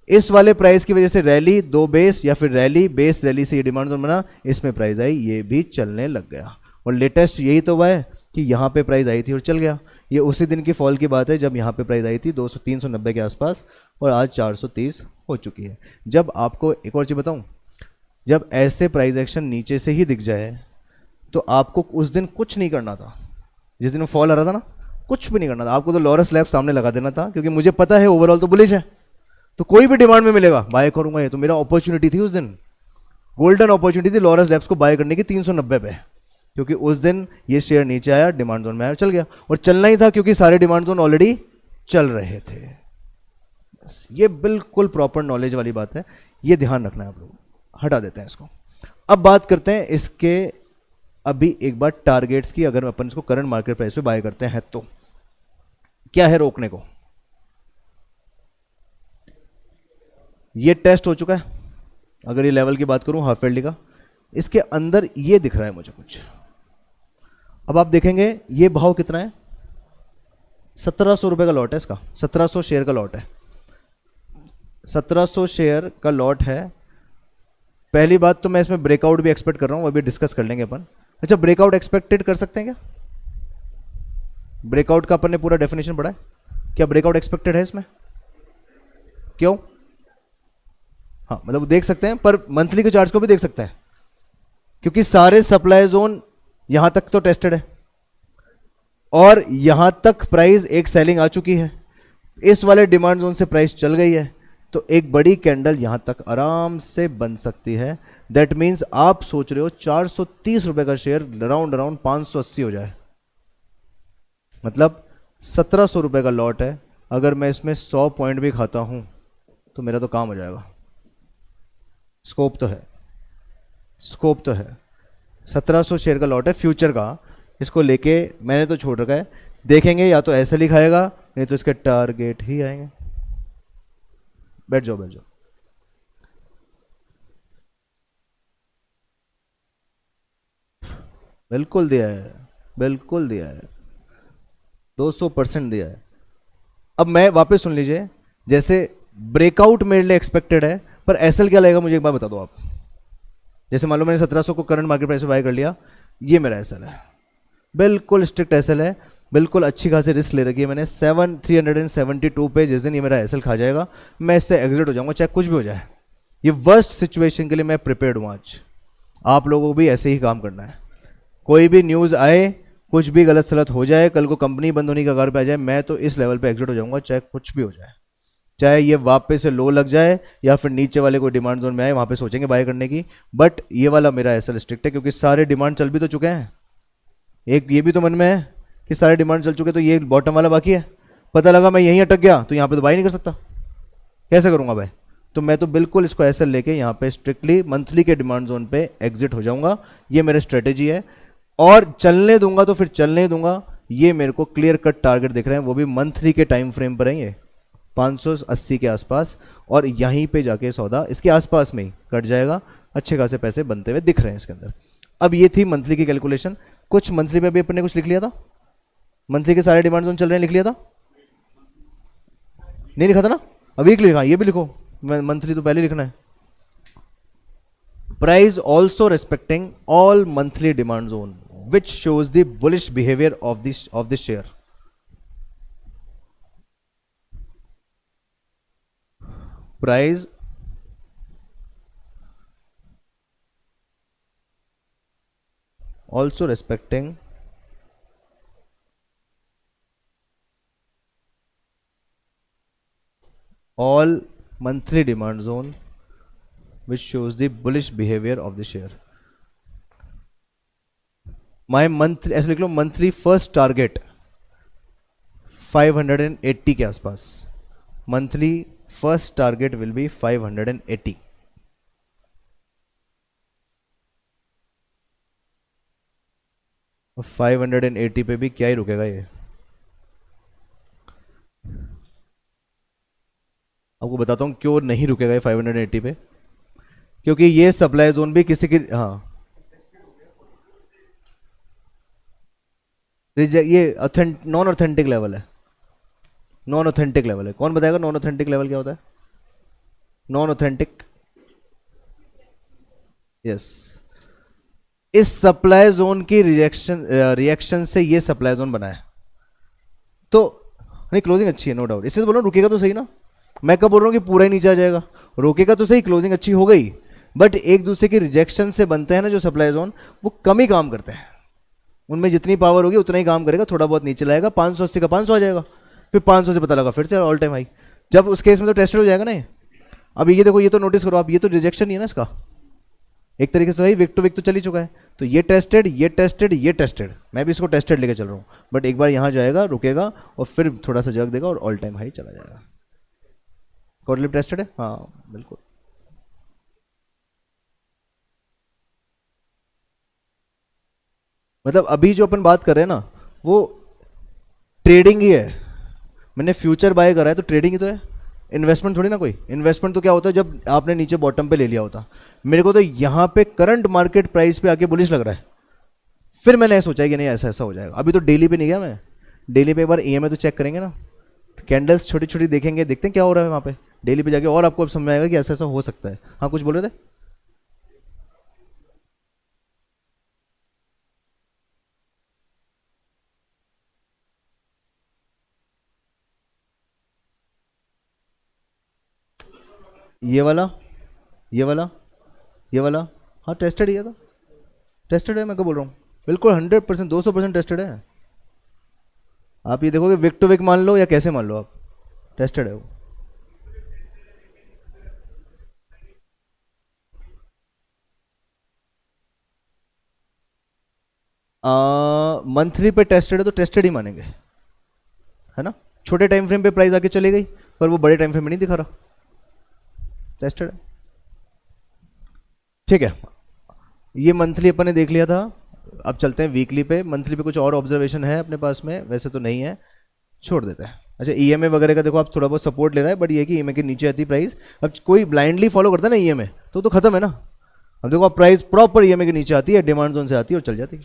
इस वाले प्राइस की वजह से रैली दो बेस या फिर रैली बेस रैली से ये डिमांड जोन बना, इसमें प्राइस आई, ये भी चलने लग गया। और लेटेस्ट यही तो हुआ है कि यहाँ पे प्राइस आई थी और चल गया। ये उसी दिन की फॉल की बात है जब यहाँ पे प्राइस आई थी 200 390 के आसपास और आज 430 हो चुकी है। जब आपको एक और चीज़ बताऊं, जब ऐसे प्राइस एक्शन नीचे से ही दिख जाए तो आपको उस दिन कुछ नहीं करना था। जिस दिन फॉल आ रहा था ना, कुछ भी नहीं करना था आपको, तो लॉरस लैब सामने लगा देना था, क्योंकि मुझे पता है ओवरऑल तो बुलिश है, तो कोई भी डिमांड में मिलेगा बाय करूंगा। ये तो मेरा अपॉर्चुनिटी थी उस दिन, गोल्डन अपॉर्चुनिटी थी लॉरस लैब्स को बाय करने की 390 पे, क्योंकि उस दिन ये शेयर नीचे आया, डिमांड जोन में आया, चल गया। और चलना ही था क्योंकि सारे डिमांड जोन ऑलरेडी चल रहे थे। बस ये बिल्कुल प्रॉपर नॉलेज वाली बात है, ये ध्यान रखना है आप लोग। हटा देते हैं इसको। अब बात करते हैं इसके अभी एक बार टारगेट्स की। अगर अपन इसको करंट मार्केट प्राइस पे बाय करते हैं तो क्या है रोकने को? ये टेस्ट हो चुका है, अगर ये लेवल की बात करूं हाफ एलडी का, इसके अंदर ये दिख रहा है मुझे कुछ। अब आप देखेंगे ये भाव कितना है, 1700 रुपए का लॉट है इसका, 1700 शेयर का लॉट है, 1700 शेयर का लॉट है। पहली बात तो मैं इसमें ब्रेकआउट भी एक्सपेक्ट कर रहा हूं, अभी डिस्कस कर लेंगे अपन। अच्छा ब्रेकआउट एक्सपेक्टेड कर सकते हैं क्या? ब्रेकआउट का अपन ने पूरा डेफिनेशन पढ़ा है, क्या ब्रेकआउट एक्सपेक्टेड है इसमें? क्यों? हाँ मतलब देख सकते हैं, पर मंथली के चार्ज को भी देख सकते हैं, क्योंकि सारे सप्लाई जोन यहां तक तो टेस्टेड है और यहां तक प्राइस एक सेलिंग आ चुकी है, इस वाले डिमांड जोन से प्राइस चल गई है, तो एक बड़ी कैंडल यहां तक आराम से बन सकती है। दैट मीन्स आप सोच रहे हो 430 रुपए का शेयर अराउंड 580 हो जाए, मतलब 1700 रुपए का लॉट है। अगर मैं इसमें 100 पॉइंट भी खाता हूं तो मेरा तो काम हो जाएगा। स्कोप तो है, स्कोप तो है। 1700 शेयर का लॉट है फ्यूचर का, इसको लेके मैंने तो छोड़ रखा है, देखेंगे या तो ऐसे लिखाएगा नहीं तो इसके टारगेट ही आएंगे। बैठ जाओ बैठ जाओ। बिल्कुल दिया है, बिल्कुल दिया है, 200% दिया है। अब मैं वापस सुन लीजिए, जैसे ब्रेकआउट मेरे लिए एक्सपेक्टेड है, पर एसएल क्या लगेगा मुझे एक बार बता दो आप। जैसे मान लो मैंने 1700 को करंट मार्केट प्राइस पे बाय कर लिया, ये मेरा एसएल है, बिल्कुल स्ट्रिक्ट एसएल है, बिल्कुल अच्छी खासी रिस्क ले रखी है मैंने। 372 पे जिस दिन ये मेरा एसएल खा जाएगा मैं इससे एग्जिट हो जाऊंगा, चाहे कुछ भी हो जाए। ये वर्स्ट सिचुएशन के लिए मैं प्रिपेयर्ड हूँ आज। आप लोगों को भी ऐसे ही काम करना है। कोई भी न्यूज़ आए, कुछ भी गलत सलत हो जाए, कल को कंपनी बंद होने की कगार पे आ जाए, मैं तो इस लेवल पे एग्जिट हो जाऊंगा, चाहे कुछ भी हो जाए। चाहे ये वापस से लो लग जाए या फिर नीचे वाले कोई डिमांड जोन में आए, वहां पे सोचेंगे बाय करने की, बट ये वाला मेरा एसएल स्ट्रिक्ट है, क्योंकि सारे डिमांड चल भी तो चुके हैं। एक ये भी तो मन में है कि सारे डिमांड चल चुके, तो ये बॉटम वाला बाकी है। पता लगा मैं यहीं अटक गया तो यहाँ पे तो बाय नहीं कर सकता, कैसे करूंगा भाई? तो मैं तो बिल्कुल इसको एसएल लेके यहाँ पे स्ट्रिक्टली मंथली के डिमांड जोन पे एग्जिट हो जाऊंगा। ये मेरी स्ट्रेटेजी है, और चलने दूंगा तो फिर चलने दूंगा। ये मेरे को क्लियर कट टारगेट दिख रहे हैं, वो भी मंथली के टाइम फ्रेम पर है, ये 580 के आसपास, और यहीं पे जाके सौदा इसके आसपास में ही कट जाएगा अच्छे खासे पैसे बनते हुए दिख रहे हैं इसके अंदर। अब ये थी मंथली की कैलकुलेशन। कुछ मंथली पे भी अपन ने कुछ लिख लिया था, मंथली के सारे डिमांड जोन चल रहे हैं, लिख लिया था नहीं लिखा था ना? अब वीकली लिखा, ये भी लिखो, मंथली तो पहले लिखना है। Price also respecting all monthly demand zone which shows the bullish behaviour of this share. Price also respecting all monthly demand zone which shows the bullish behavior of the share. My monthly, ऐसे लिख लो, monthly first target 580 के आसपास, monthly first target will be 580। और 580 पे भी क्या ही रुकेगा ये, आपको बताता हूँ क्यों नहीं रुकेगा ये 580 पे, क्योंकि ये सप्लाई जोन भी किसी की, हाँ ये नॉन ऑथेंटिक लेवल है, नॉन ऑथेंटिक लेवल है। कौन बताएगा नॉन ऑथेंटिक लेवल क्या होता है? नॉन ऑथेंटिक, यस, इस सप्लाई जोन की रिएक्शन से ये सप्लाई जोन बना है। तो नहीं, क्लोजिंग अच्छी है नो डाउट, इससे तो बोल रहा हूँ रुकेगा तो सही ना। मैं कब बोल रहा हूँ कि पूरा ही नीचे आ जाएगा, रोकेगा तो सही, क्लोजिंग अच्छी हो गई, बट एक दूसरे के रिजेक्शन से बनते हैं ना जो सप्लाई जोन, वो कम ही काम करते हैं, उनमें जितनी पावर होगी उतना ही काम करेगा, थोड़ा बहुत नीचे लाएगा, 580 का 500 आ जाएगा, फिर 500 से पता लगा फिर से ऑल टाइम हाई, जब उस केस में तो टेस्टेड हो जाएगा ना। अब ये देखो, ये तो नोटिस करो आप, ये तो रिजेक्शन ही है ना इसका, एक तरीके से विक टू विक तो चल ही चुका है, तो ये टेस्टेड, ये टेस्टेड, ये टेस्टेड, मैं भी इसको टेस्टेड लेके चल रहा हूँ, बट एक बार यहाँ जाएगा, रुकेगा और फिर थोड़ा सा जग देगा और ऑल टाइम हाई चला जाएगा। क्वार्टरली टेस्टेड है, हाँ बिल्कुल। मतलब अभी जो अपन बात कर रहे हैं ना, वो ट्रेडिंग ही है, मैंने फ्यूचर बाय करा है तो ट्रेडिंग ही तो है, इन्वेस्टमेंट थोड़ी ना। कोई इन्वेस्टमेंट तो क्या होता है जब आपने नीचे बॉटम पे ले लिया होता। मेरे को तो यहाँ पे करंट मार्केट प्राइस पे आके बुलिश लग रहा है, फिर मैंने सोचा कि नहीं ऐसा ऐसा हो जाएगा। अभी तो डेली पे नहीं गया मैं, डेली पे एक बार ईएमआई तो चेक करेंगे ना, कैंडल्स छोटी छोटी देखेंगे, देखते हैं क्या हो रहा है वहाँ पे डेली पे जाके, और आपको अब समझ आएगा कि ऐसा ऐसा हो सकता है। हाँ कुछ बोल रहे थे? ये वाला, ये वाला, ये वाला, हाँ टेस्टेड ही है, तो टेस्टेड है, मैं क्या बोल रहा हूँ, बिल्कुल 100%, 200% टेस्टेड है। आप ये देखोगे विक टू विक मान लो या कैसे मान लो, आप टेस्टेड है वो। मंथली पे टेस्टेड है तो टेस्टेड ही मानेंगे, है ना। छोटे टाइम फ्रेम पे प्राइस आके चली गई, पर वो बड़े टाइम फ्रेम में नहीं दिखा रहा, टेस्टेड है। ठीक है, ये मंथली अपन ने देख लिया था, अब चलते हैं वीकली पे। मंथली पे कुछ और ऑब्जर्वेशन है अपने पास में? वैसे तो नहीं है, छोड़ देते हैं। अच्छा, ईएमए वगैरह का देखो, आप थोड़ा बहुत सपोर्ट ले रहा है, बट ये कि ईएमए के नीचे आती प्राइस, अब कोई ब्लाइंडली फॉलो करता है ना ईएमए, तो खत्म है ना। अब देखो, आप प्राइस प्रॉपर ईएमए के नीचे आती है, डिमांड जोन से आती है और चल जाती है,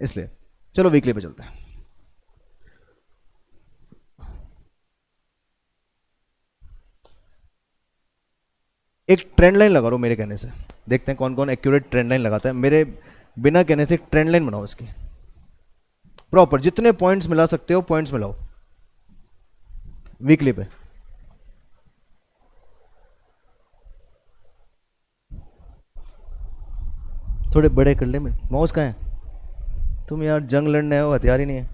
इसलिए चलो वीकली पे चलते हैं। एक ट्रेंड लाइन लगा लो मेरे कहने से, देखते हैं कौन कौन एक्यूरेट ट्रेंड लाइन लगाता है। मेरे बिना कहने से ट्रेंड लाइन बनाओ इसकी प्रॉपर, जितने पॉइंट्स मिला सकते हो पॉइंट्स मिलाओ वीकली पे। थोड़े बड़े कर ले, माउस कहाँ है तुम यार, जंग लड़ने आए हो, हथियार ही नहीं है।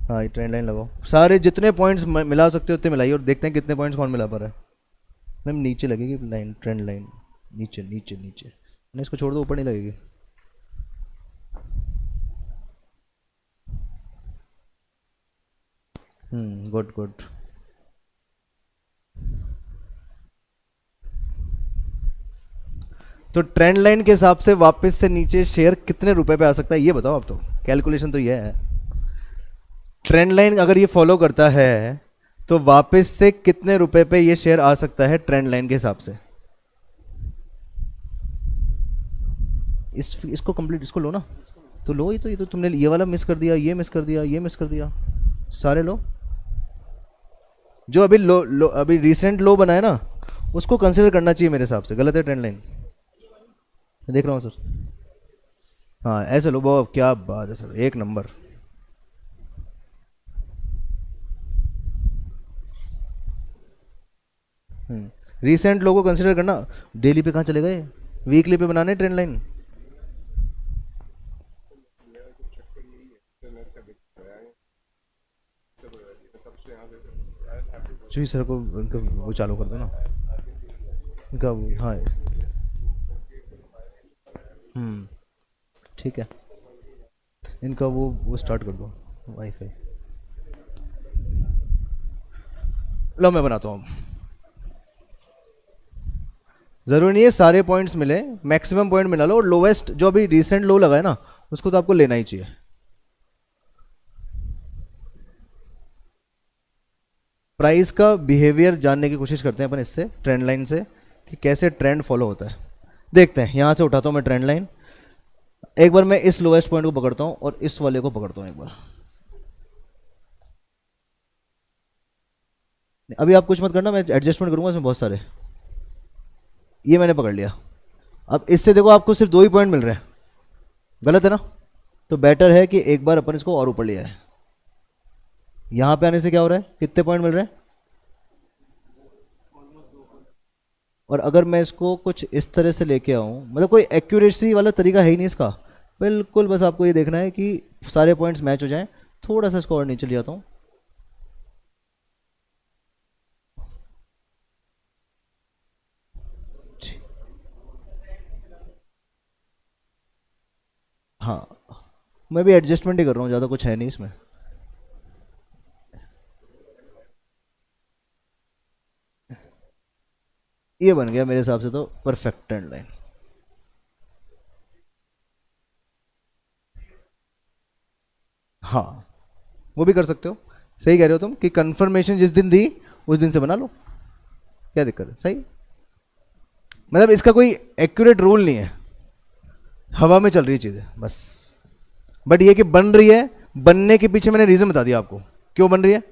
हाँ, ये ट्रेंड लाइन लगाओ, सारे जितने पॉइंट्स मिला सकते हो उतने मिलाइए, और देखते हैं कितने पॉइंट्स कौन मिला पा रहा है। मैम नीचे लगेगी लाइन, ट्रेंड लाइन नीचे नीचे नीचे, नहीं इसको छोड़ दो, ऊपर नहीं लगेगी। Good good. तो ट्रेंड लाइन के हिसाब से वापस से नीचे शेयर कितने रुपए पे आ सकता है ये बताओ आप, तो कैलकुलेशन तो ये है। ट्रेंड लाइन अगर ये फॉलो करता है तो वापस से कितने रुपए पे ये शेयर आ सकता है ट्रेंड लाइन के हिसाब से? इसको कंप्लीट, इसको लो ना, तो लो, ये तो तुमने ये वाला मिस कर दिया, ये मिस कर दिया, ये मिस कर दिया, सारे लो। जो अभी लो अभी रिसेंट लो बना है ना, उसको कंसिडर करना चाहिए मेरे हिसाब से। गलत है ट्रेंड लाइन, देख रहा हूँ सर। हाँ ऐसे लो, बहुत क्या बात है सर, एक नंबर। रिसेंट लो को कंसिडर करना। डेली पे कहाँ चले गए, वीकली पे बनाने ट्रेंड लाइन। जी सर को उनका वो चालू कर दो ना, उनका हाँ। ठीक है, इनका वो स्टार्ट कर दो वाईफाई। लो मैं बनाता हूँ। ज़रूरी नहीं है सारे पॉइंट्स मिले, मैक्सिमम पॉइंट मिला लो, और लोवेस्ट जो अभी रिसेंट लो लगा है ना, उसको तो आपको लेना ही चाहिए। प्राइस का बिहेवियर जानने की कोशिश करते हैं अपन इससे, ट्रेंड लाइन से, कि कैसे ट्रेंड फॉलो होता है। देखते हैं, यहाँ से उठाता हूँ मैं ट्रेंड लाइन। एक बार मैं इस लोएस्ट पॉइंट को पकड़ता हूँ और इस वाले को पकड़ता हूँ एक बार। अभी आप कुछ मत करना, मैं एडजस्टमेंट करूंगा इसमें बहुत सारे। ये मैंने पकड़ लिया। अब इससे देखो आपको सिर्फ 2 ही पॉइंट मिल रहे हैं, गलत है ना? तो बेटर है कि एक बार अपन इसको और ऊपर लिया है। यहां पे आने से क्या हो रहा है, कितने पॉइंट मिल रहे हैं? और अगर मैं इसको कुछ इस तरह से लेके आऊं, मतलब कोई एक्यूरेसी वाला तरीका है ही नहीं इसका, बिल्कुल बस आपको ये देखना है कि सारे पॉइंट्स मैच हो जाएं। थोड़ा सा इसको और नीचे ले आता हूं। हाँ मैं भी एडजस्टमेंट ही कर रहा हूँ, ज़्यादा कुछ है नहीं इसमें। ये बन गया मेरे हिसाब से तो परफेक्ट ट्रेंड लाइन। हाँ वो भी कर सकते हो, सही कह रहे हो तुम कि कंफर्मेशन जिस दिन दी उस दिन से बना लो, क्या दिक्कत है? सही, मतलब इसका कोई एक्यूरेट रूल नहीं है, हवा में चल रही है चीज़ें बस। बट ये कि बन रही है, बनने के पीछे मैंने रीजन बता दिया आपको क्यों बन रही है,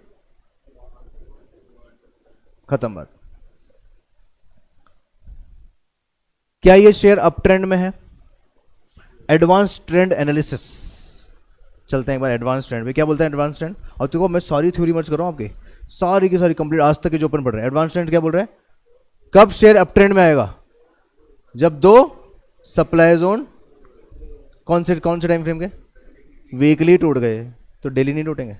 खत्म बात। क्या ये शेयर अप ट्रेंड में है? एडवांस ट्रेंड एनालिसिस, चलते हैं एक बार एडवांस ट्रेंड पे। क्या बोलते हैं एडवांस ट्रेंड? और देखो मैं सारी थ्योरी मर्ज कर रहा हूं आपकी, सारी की सारी कंप्लीट आज तक के जो अपन पढ़ रहे हैं। एडवांस ट्रेंड क्या बोल रहे हैं? कब शेयर अप ट्रेंड में आएगा? जब 2 सप्लाई जोन कौन से टाइम फ्रेम के? वीकली टूट गए, तो डेली नहीं टूटेंगे।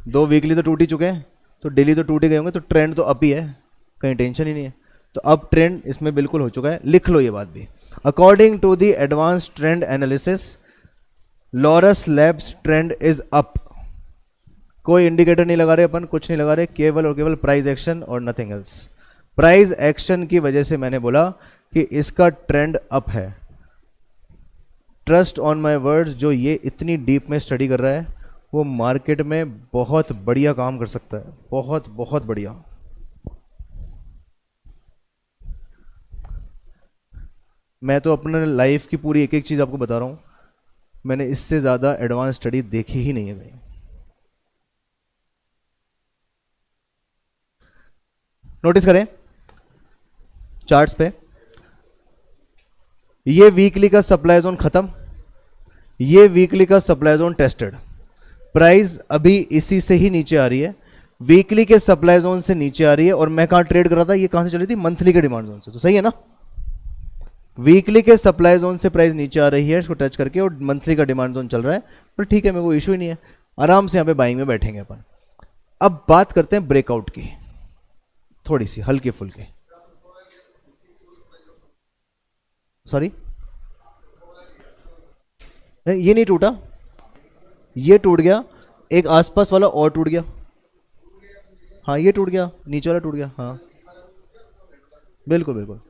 2 वीकली तो टूट ही चुके हैं, तो डेली तो टूट ही गए होंगे, तो ट्रेंड तो अप ही है, कहीं टेंशन ही नहीं है। तो अब ट्रेंड इसमें बिल्कुल हो चुका है, लिख लो ये बात भी। According to the advance trend analysis, Laurus Labs trend is up. कोई इंडिकेटर नहीं लगा रहे अपन, कुछ नहीं लगा रहे, केवल और केवल प्राइस एक्शन और नथिंग एल्स। प्राइस एक्शन की वजह से मैंने बोला कि इसका ट्रेंड अप है। ट्रस्ट ऑन माय वर्ड्स, जो ये इतनी डीप में स्टडी कर रहा है वो मार्केट में बहुत बढ़िया काम कर सकता है, बहुत बहुत बढ़िया। मैं तो अपने लाइफ की पूरी एक एक चीज आपको बता रहा हूं, मैंने इससे ज्यादा एडवांस स्टडी देखी ही नहीं है कहीं। नोटिस करें चार्ट्स पे, ये वीकली का सप्लाई जोन खत्म, ये वीकली का सप्लाई जोन टेस्टेड, प्राइस अभी इसी से ही नीचे आ रही है, वीकली के सप्लाई जोन से नीचे आ रही है। और मैं कहां ट्रेड कर रहा था, ये कहां से चल रही थी? मंथली के डिमांड जोन से, तो सही है ना? वीकली के सप्लाई जोन से प्राइस नीचे आ रही है इसको टच करके, और मंथली का डिमांड जोन चल रहा है, पर ठीक है, मेरे को इशू ही नहीं है, आराम से यहां पे बाइंग में बैठेंगे अपन। अब बात करते हैं ब्रेकआउट की, थोड़ी सी हल्के फुल्के। सॉरी, ये नहीं टूटा, ये टूट गया, एक आसपास वाला और टूट गया। हाँ ये टूट गया, नीचे वाला टूट गया। हाँ बिल्कुल बिल्कुल,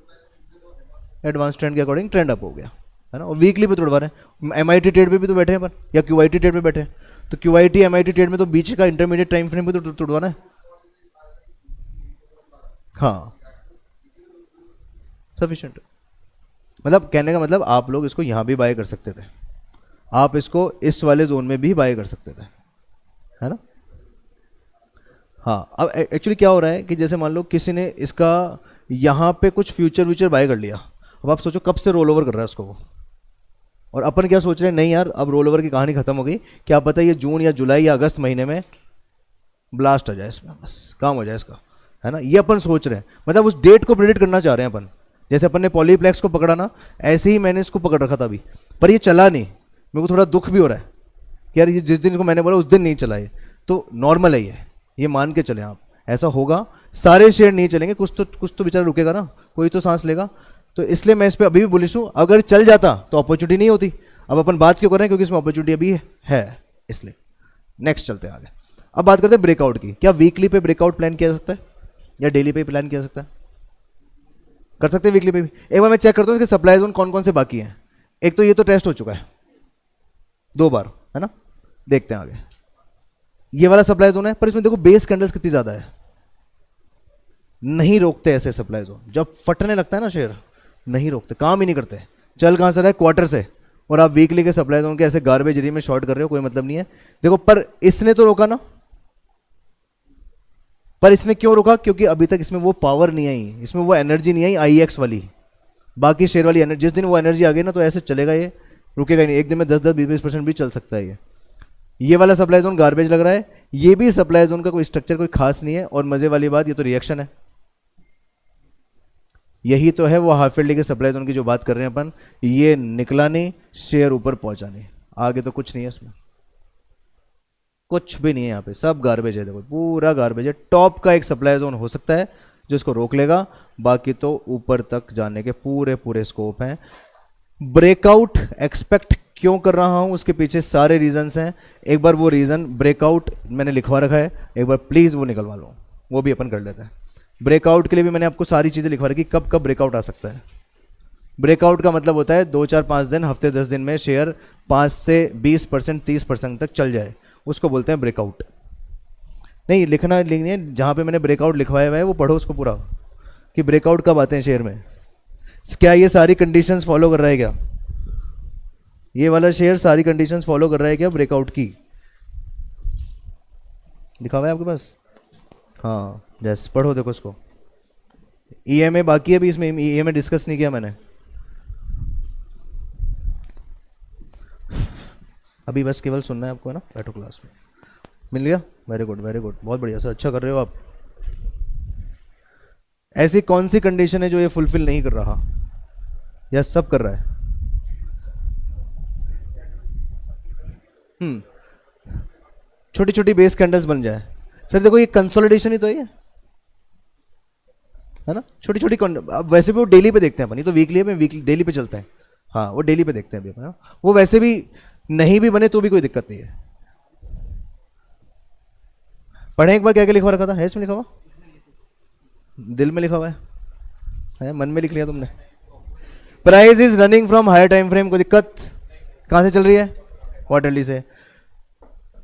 एडवांस ट्रेंड के अकॉर्डिंग ट्रेंड अप हो गया है ना। और वीकली पे तोड़वा रहे हैं, एमआईटी ट्रेड पे भी तो बैठे हैं अपन, या क्यूआईटी ट्रेड पे बैठे हैं, तो क्यूआईटी एमआईटी ट्रेड में तो बीच का इंटरमीडिएट टाइम फ्रेम पे तो तोड़वाना है। हाँ सफिशिएंट। मतलब कहने का मतलब आप लोग इसको यहाँ भी बाय कर सकते थे, आप इसको इस वाले जोन में भी बाय कर सकते थे, है ना। हाँ, अब एक्चुअली क्या हो रहा है कि जैसे मान लो किसी ने इसका यहाँ पे कुछ फ्यूचर बाय कर लिया, अब आप सोचो कब से रोल ओवर कर रहा है उसको वो, और अपन क्या सोच रहे हैं, नहीं यार अब रोल ओवर की कहानी खत्म हो गई, क्या पता ये जून या जुलाई या अगस्त महीने में ब्लास्ट आ जाए इसमें, बस काम हो जाए इसका, है ना। ये अपन सोच रहे हैं, मतलब उस डेट को प्रिडिक्ट करना चाह रहे हैं अपन। जैसे अपन ने पॉलीप्लेक्स को पकड़ा ना, ऐसे ही मैंने इसको पकड़ रखा था अभी, पर ये चला नहीं, मेरे को थोड़ा दुख भी हो रहा है कि यार ये जिस दिन को मैंने बोला उस दिन नहीं चला ये, तो नॉर्मल है ये मान के चले आप, ऐसा होगा। सारे शेयर नहीं चलेंगे, कुछ तो बेचारा रुकेगा ना, कोई तो सांस लेगा, तो इसलिए मैं इस पर अभी भी बुलिश हूँ। अगर चल जाता तो अपॉर्चुनिटी नहीं होती, अब अपन बात क्यों कर रहे हैं, क्योंकि इसमें अपॉर्चुनिटी अभी है इसलिए। नेक्स्ट चलते हैं आगे, अब बात करते हैं ब्रेकआउट की। क्या वीकली पे ब्रेकआउट प्लान किया जा सकता है या डेली पे प्लान किया जा सकता है? कर सकते हैं वीकली पे भी। एक बार मैं चेक करता हूँ इसके सप्लाई जोन कौन कौन से बाकी हैं। एक तो ये तो टेस्ट हो चुका है 2 बार, है ना। देखते हैं आगे, ये वाला सप्लाई जोन है, पर इसमें देखो बेस कैंडल्स कितनी ज्यादा है, नहीं रोकते ऐसे सप्लाई जोन, जब फटने लगता है ना शेयर नहीं रोकते, काम ही नहीं करते। चल कहां से रहा है, क्वार्टर से, और आप वीकली के सप्लाई जोन के ऐसे गार्बेज एरिया में शॉर्ट कर रहे हो, कोई मतलब नहीं है। देखो पर इसने तो रोका ना, पर इसने क्यों रोका, क्योंकि अभी तक इसमें वो पावर नहीं आई, इसमें वो एनर्जी नहीं आई आईएक्स वाली, बाकी शेयर वाली एनर्जी। जिस दिन वो एनर्जी आ गई ना तो ऐसे चलेगा, ये रुकेगा ही नहीं, एक दिन में 10-20% भी चल सकता है ये वाला सप्लाई जोन गार्बेज लग रहा है। ये भी सप्लाई जोन का कोई स्ट्रक्चर कोई खास नहीं है, और मजे वाली बात ये तो रिएक्शन है, यही तो है वो हाफ ईयरली के सप्लाई जोन की जो बात कर रहे हैं अपन। ये निकला नहीं, शेयर ऊपर पहुंचा नहीं, आगे तो कुछ नहीं है इसमें, कुछ भी नहीं है यहाँ पे, सब गार्बेज है। देखो पूरा गार्बेज है। टॉप का एक सप्लाई जोन हो सकता है जो इसको रोक लेगा, बाकी तो ऊपर तक जाने के पूरे पूरे स्कोप हैं। ब्रेकआउट एक्सपेक्ट क्यों कर रहा हूं, उसके पीछे सारे रीजंस हैं। एक बार वो रीजन ब्रेकआउट मैंने लिखवा रखा है, एक बार प्लीज वो निकलवा लो, वो भी अपन कर लेते हैं। ब्रेकआउट के लिए भी मैंने आपको सारी चीजें लिखवा रखी, कब कब ब्रेकआउट आ सकता है। ब्रेकआउट का मतलब होता है 2-4-5 दिन, हफ्ते 10 दिन में शेयर 5 से 20% 30% तक चल जाए, उसको बोलते हैं ब्रेकआउट। नहीं लिखना लिखनी है, जहां पे मैंने ब्रेकआउट लिखवाया हुआ है वो पढ़ो उसको पूरा, कि ब्रेकआउट कब आते हैं शेयर में। क्या ये सारी कंडीशंस फॉलो कर रहा है क्या, ये वाला शेयर सारी कंडीशंस फॉलो कर रहा है क्या ब्रेकआउट की? लिखा हुआ है आपके पास? हाँ जैसे पढ़ो, देखो इसको। ईएमए बाकी है अभी, इसमें ईएमए डिस्कस नहीं किया मैंने अभी, बस केवल सुनना है आपको, है ना। बैठो क्लास में, मिल गया, वेरी गुड वेरी गुड, बहुत बढ़िया सर, अच्छा कर रहे हो आप। ऐसी कौन सी कंडीशन है जो ये फुलफिल नहीं कर रहा, या सब कर रहा है? छोटी छोटी बेस कैंडल्स बन जाए। सर देखो ये कंसोलिडेशन ही तो है ना, छोटी छोटी। वैसे भी वो डेली पे देखते हैं अपन, ये तो वीकली है, वीकली डेली पे चलता है। हाँ वो डेली पे देखते हैं अभी अपन, वो वैसे भी नहीं भी बने तो भी कोई दिक्कत नहीं है। पढ़े एक बार, क्या क्या लिखवा रखा था, है इसमें लिखा हुआ? दिल में लिखा हुआ है मन में लिख लिया तुमने। Price is running from higher time frame, को दिक्कत कहां से चल रही है, क्वार्टरली से।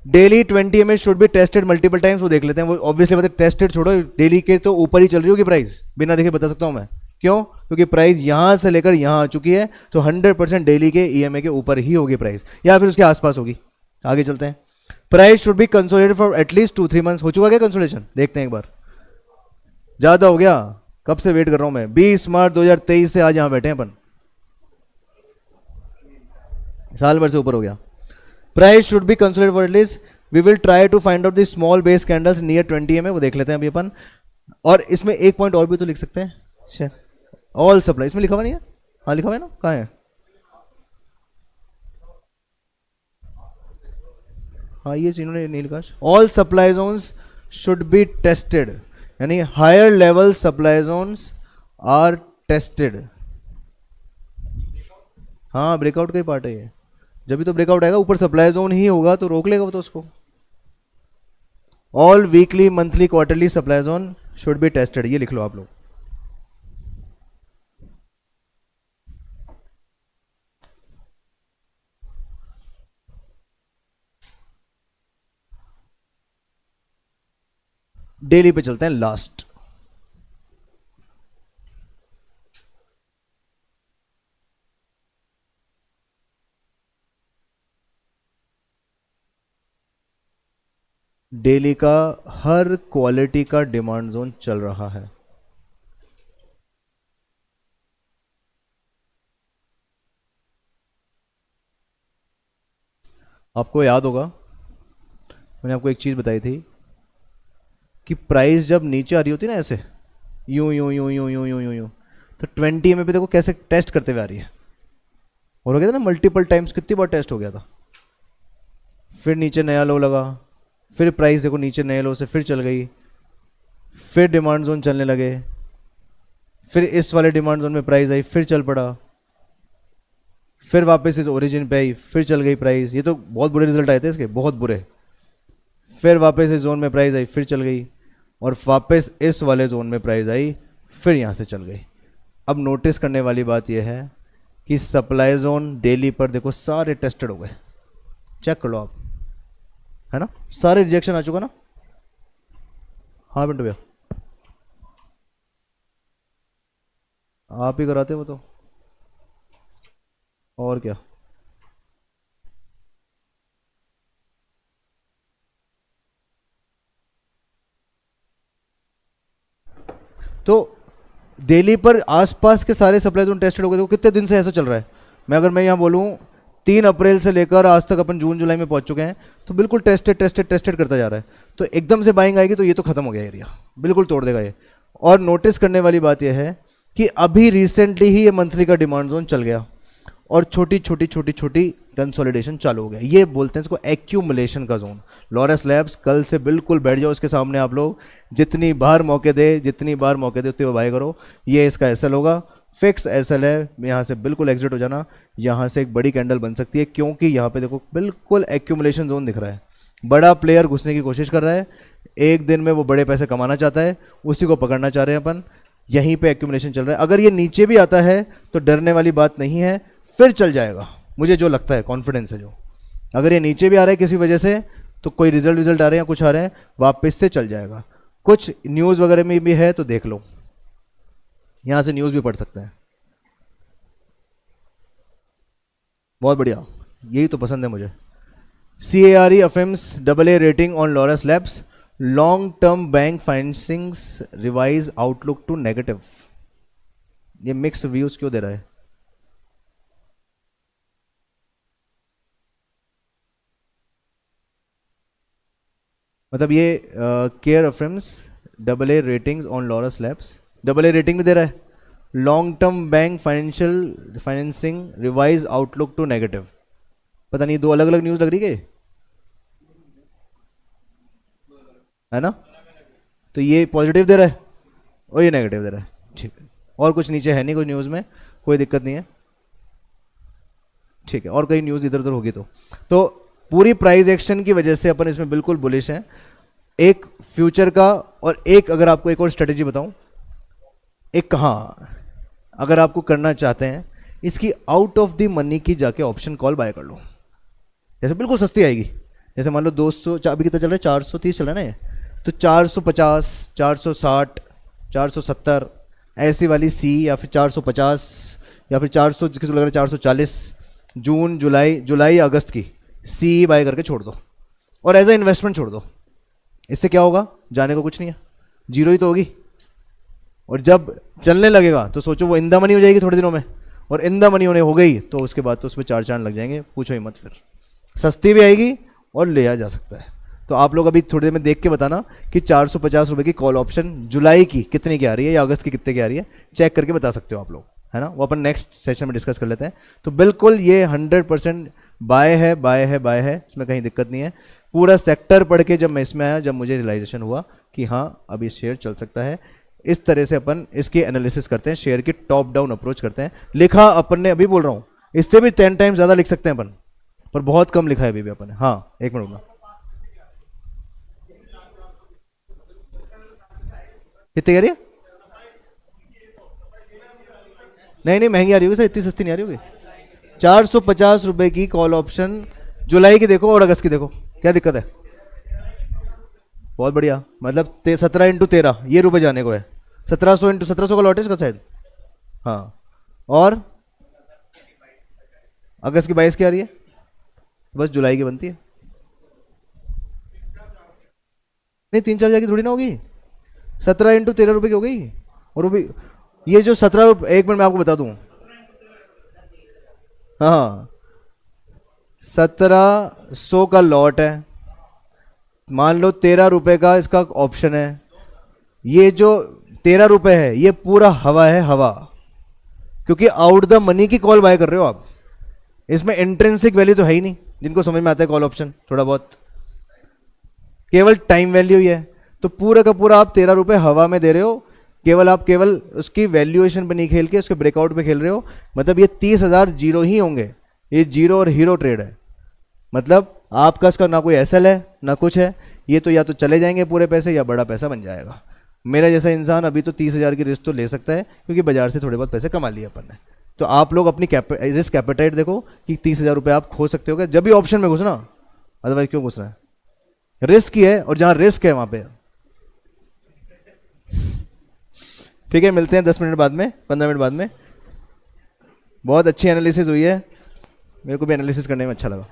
Daily 20 mA should be tested multiple times, वो देख लेते हैं। वो ऑब्वियसली बता, टेस्टेड छोड़ो, डेली के तो ऊपर ही चल रही होगी प्राइस, बिना देखे बता सकता हूं मैं। क्यों? क्योंकि प्राइस यहां से लेकर यहां आ चुकी है, तो 100% डेली के ईएमए के ऊपर ही होगी प्राइस, या फिर उसके आसपास होगी। आगे चलते हैं। Price should be consolidated for at least 2-3 months. हो चुका क्या कंसोलिडेशन? देखते हैं एक बार। ज्यादा हो गया, कब से वेट कर रहा हूं मैं, 20 मार्च 2023 से आज यहां बैठे हैं अपन, साल भर से ऊपर हो गया। Price should be consolidated for at least, we will try to find out the small base candles near 20 mA, वो देख लेते हैं अभी अपन। और इसमें एक पॉइंट और भी तो लिख सकते हैं, अच्छा ऑल सप्लाई, इसमें लिखा हुआ नहीं है? हाँ लिखा हुआ है ना, कहाँ है? हाँ ये चीजों ने नहीं लिखा। All supply zones should be tested, यानी higher level supply zones are tested. हाँ ब्रेकआउट का ही पार्ट है ये, जब भी तो ब्रेकआउट आएगा, ऊपर सप्लाई जोन ही होगा तो रोक लेगा वो तो उसको। All weekly monthly quarterly supply zone should be tested, ये लिख लो आप लोग। डेली पे चलते हैं लास्ट। डेली का हर क्वालिटी का डिमांड जोन चल रहा है। आपको याद होगा मैंने आपको एक चीज बताई थी कि प्राइस जब नीचे आ रही होती है ना ऐसे यूं यूं यूं यूं यूं यूं यूं यूं, तो 20 में भी देखो कैसे टेस्ट करते हुए आ रही है। और हो गया था ना मल्टीपल टाइम्स, कितनी बार टेस्ट हो गया था। फिर नीचे नया लो लगा, फिर प्राइस देखो नीचे नए लो से फिर चल गई, फिर डिमांड जोन चलने लगे, फिर इस वाले डिमांड जोन में प्राइस आई, फिर चल पड़ा, फिर वापस इस ओरिजिन पे आई, फिर चल गई प्राइस। ये तो बहुत बुरे रिजल्ट आए थे इसके, बहुत बुरे। फिर वापस इस जोन में प्राइस आई, फिर चल गई, और वापस इस वाले जोन में प्राइस आई, फिर यहाँ से चल गई। अब नोटिस करने वाली बात यह है कि सप्लाई जोन डेली पर देखो सारे टेस्टेड हो गए, चेक कर लो आप, है ना, सारे रिजेक्शन आ चुका ना। हाँ पिंटू भैया, आप ही कराते हो तो, और क्या। तो दिल्ली पर आसपास के सारे सप्लाई जोन टेस्टेड हो गए। देखो कितने दिन से ऐसा चल रहा है। मैं यहाँ बोलूँ 3 अप्रैल से लेकर आज तक अपन जून जुलाई में पहुंच चुके हैं, तो बिल्कुल टेस्टेड टेस्टेड टेस्टेड करता जा रहा है। तो एकदम से बाइंग आएगी तो ये तो खत्म हो गया एरिया, बिल्कुल तोड़ देगा ये। और नोटिस करने वाली बात यह है कि अभी रिसेंटली ही ये मंथली का डिमांड जोन चल गया और छोटी छोटी छोटी छोटी कंसोलिडेशन चालू हो गया। ये बोलते हैं इसको एक्यूमुलेशन का जोन। लॉरस लैब्स कल से बिल्कुल बैठ जाओ इसके सामने, आप लोग जितनी बार मौके दे उतनी बार बाय करो। ये इसका एसएल होगा, फिक्स एसएल है, यहाँ से बिल्कुल एग्जिट हो जाना। यहाँ से एक बड़ी कैंडल बन सकती है क्योंकि यहाँ पे देखो बिल्कुल एक्यूमुलेशन जोन दिख रहा है। बड़ा प्लेयर घुसने की कोशिश कर रहा है, एक दिन में वो बड़े पैसे कमाना चाहता है, उसी को पकड़ना चाह रहे हैं अपन। यहीं पे एक्यूमुलेशन चल रहा है। अगर ये नीचे भी आता है तो डरने वाली बात नहीं है, फिर चल जाएगा, मुझे जो लगता है, कॉन्फिडेंस है जो। अगर ये नीचे भी आ रहा है किसी वजह से, तो कोई रिजल्ट आ रहे हैं, कुछ आ रहे हैं, वापस से चल जाएगा। कुछ न्यूज़ वगैरह में भी है तो देख लो, यहां से न्यूज़ भी पढ़ सकते हैं। बहुत बढ़िया, यही तो पसंद है मुझे। CARE affirms AA rating on Loras Labs. Long-term bank financings revise outlook to negative. ये मिक्स व्यूज क्यों दे रहा है? मतलब ये CARE affirms AA ratings on Laurus Labs, AA rating भी दे रहा है, long term bank financing revise outlook to negative. पता नहीं दो अलग अलग न्यूज लग रही है ना। तो ये पॉजिटिव दे रहा है और ये नेगेटिव दे रहा है, ठीक है। और कुछ नीचे है नहीं कुछ न्यूज़ में, कोई दिक्कत नहीं है, ठीक है। और कई न्यूज़ इधर उधर होगी तो पूरी प्राइस एक्शन की वजह से अपन इसमें बिल्कुल बुलिश हैं। एक फ्यूचर का, और एक अगर आपको एक और स्ट्रेटेजी बताऊं, एक हाँ अगर आपको करना चाहते हैं इसकी आउट ऑफ द मनी की जाके ऑप्शन कॉल बाय कर लो, जैसे बिल्कुल सस्ती आएगी। जैसे मान लो 200, अभी कितना चल रहा है, 430 चल रहा है ना ये, तो 450, 460, 470 ऐसी वाली सी, या फिर 450, या फिर 400, किसी को लग रहा है 440 जून जुलाई अगस्त की सी बाय करके छोड़ दो और एज ए इन्वेस्टमेंट छोड़ दो। इससे क्या होगा, जाने को कुछ नहीं है, जीरो ही तो होगी। और जब चलने लगेगा तो सोचो वो इन द मनी हो जाएगी थोड़े दिनों में, और इन द मनी होने हो गई तो उसके बाद तो उसमें 4 चांद लग जाएंगे, पूछो ही मत। फिर सस्ती भी आएगी और लिया जा सकता है। तो आप लोग अभी थोड़ी देर में देख के बताना कि 450 रुपये की कॉल ऑप्शन जुलाई की कितने की आ रही है या अगस्त की कितने की आ रही है, चेक करके बता सकते हो आप लोग, है ना। वो अपन नेक्स्ट सेशन में डिस्कस कर लेते हैं। तो बिल्कुल ये 100% बाय है, बाय है, बाय है, इसमें कहीं दिक्कत नहीं है। पूरा सेक्टर पढ़ के जब मैं इसमें आया, जब मुझे रियलाइजेशन हुआ कि हाँ अब ये शेयर चल सकता है, इस तरह से अपन इसकी एनालिसिस करते हैं, शेयर की टॉप डाउन अप्रोच करते हैं। लिखा अपन ने, अभी बोल रहा हूँ, इससे भी 10 टाइम ज़्यादा लिख सकते हैं अपन, पर बहुत कम लिखा है अभी भी अपन ने। हाँ एक मिनट में, कितने कह रही है? नहीं महंगी आ रही होगी सर, इतनी सस्ती नहीं आ रही होगी। 450 रुपए की कॉल ऑप्शन जुलाई की देखो और अगस्त की देखो, क्या दिक्कत है? बहुत बढ़िया, मतलब 17 × 13 ये रुपए जाने को है, 1700 × 1700 का लॉट है इसका शायद। हाँ, और अगस्त की 22 की आ रही है, बस जुलाई की बनती है। नहीं 3-4 हज़ार की थोड़ी ना होगी, 17 इंटू 13 रुपये की हो गई। और वो भी ये जो 17 रुपये, 1 मिनट में आपको बता दूं, हाँ 1700 का लॉट है, मान लो 13 रुपये का इसका ऑप्शन है। ये जो 13 रुपये है ये पूरा हवा है, हवा, क्योंकि आउट द मनी की कॉल बाय कर रहे हो आप, इसमें इंट्रिंसिक वैल्यू तो है ही नहीं। जिनको समझ में आता है कॉल ऑप्शन थोड़ा बहुत, केवल टाइम वैल्यू ही है। तो पूरा का पूरा आप 13 रुपये हवा में दे रहे हो, केवल उसकी वैल्यूएशन पे नहीं खेल के उसके ब्रेकआउट पे खेल रहे हो। मतलब ये 30,000 जीरो ही होंगे, ये जीरो और हीरो ट्रेड है। मतलब आपका इसका ना कोई एसएल है ना कुछ है, ये तो या तो चले जाएंगे पूरे पैसे या बड़ा पैसा बन जाएगा। मेरा जैसा इंसान अभी तो 30,000 की रिस्क तो ले सकता है, क्योंकि बाजार से थोड़े बहुत पैसे कमा लिए अपन ने। तो आप लोग अपनी रिस्क एपेटाइट देखो कि 30,000 रुपये आप खो सकते हो जब भी ऑप्शन में घुसना, अदरवाइज क्यों घुसना है? रिस्क ही है, और जहां रिस्क है वहां पे। ठीक है, मिलते हैं 10 मिनट बाद में, 15 मिनट बाद में। बहुत अच्छी एनालिसिस हुई है, मेरे को भी एनालिसिस करने में अच्छा लगा।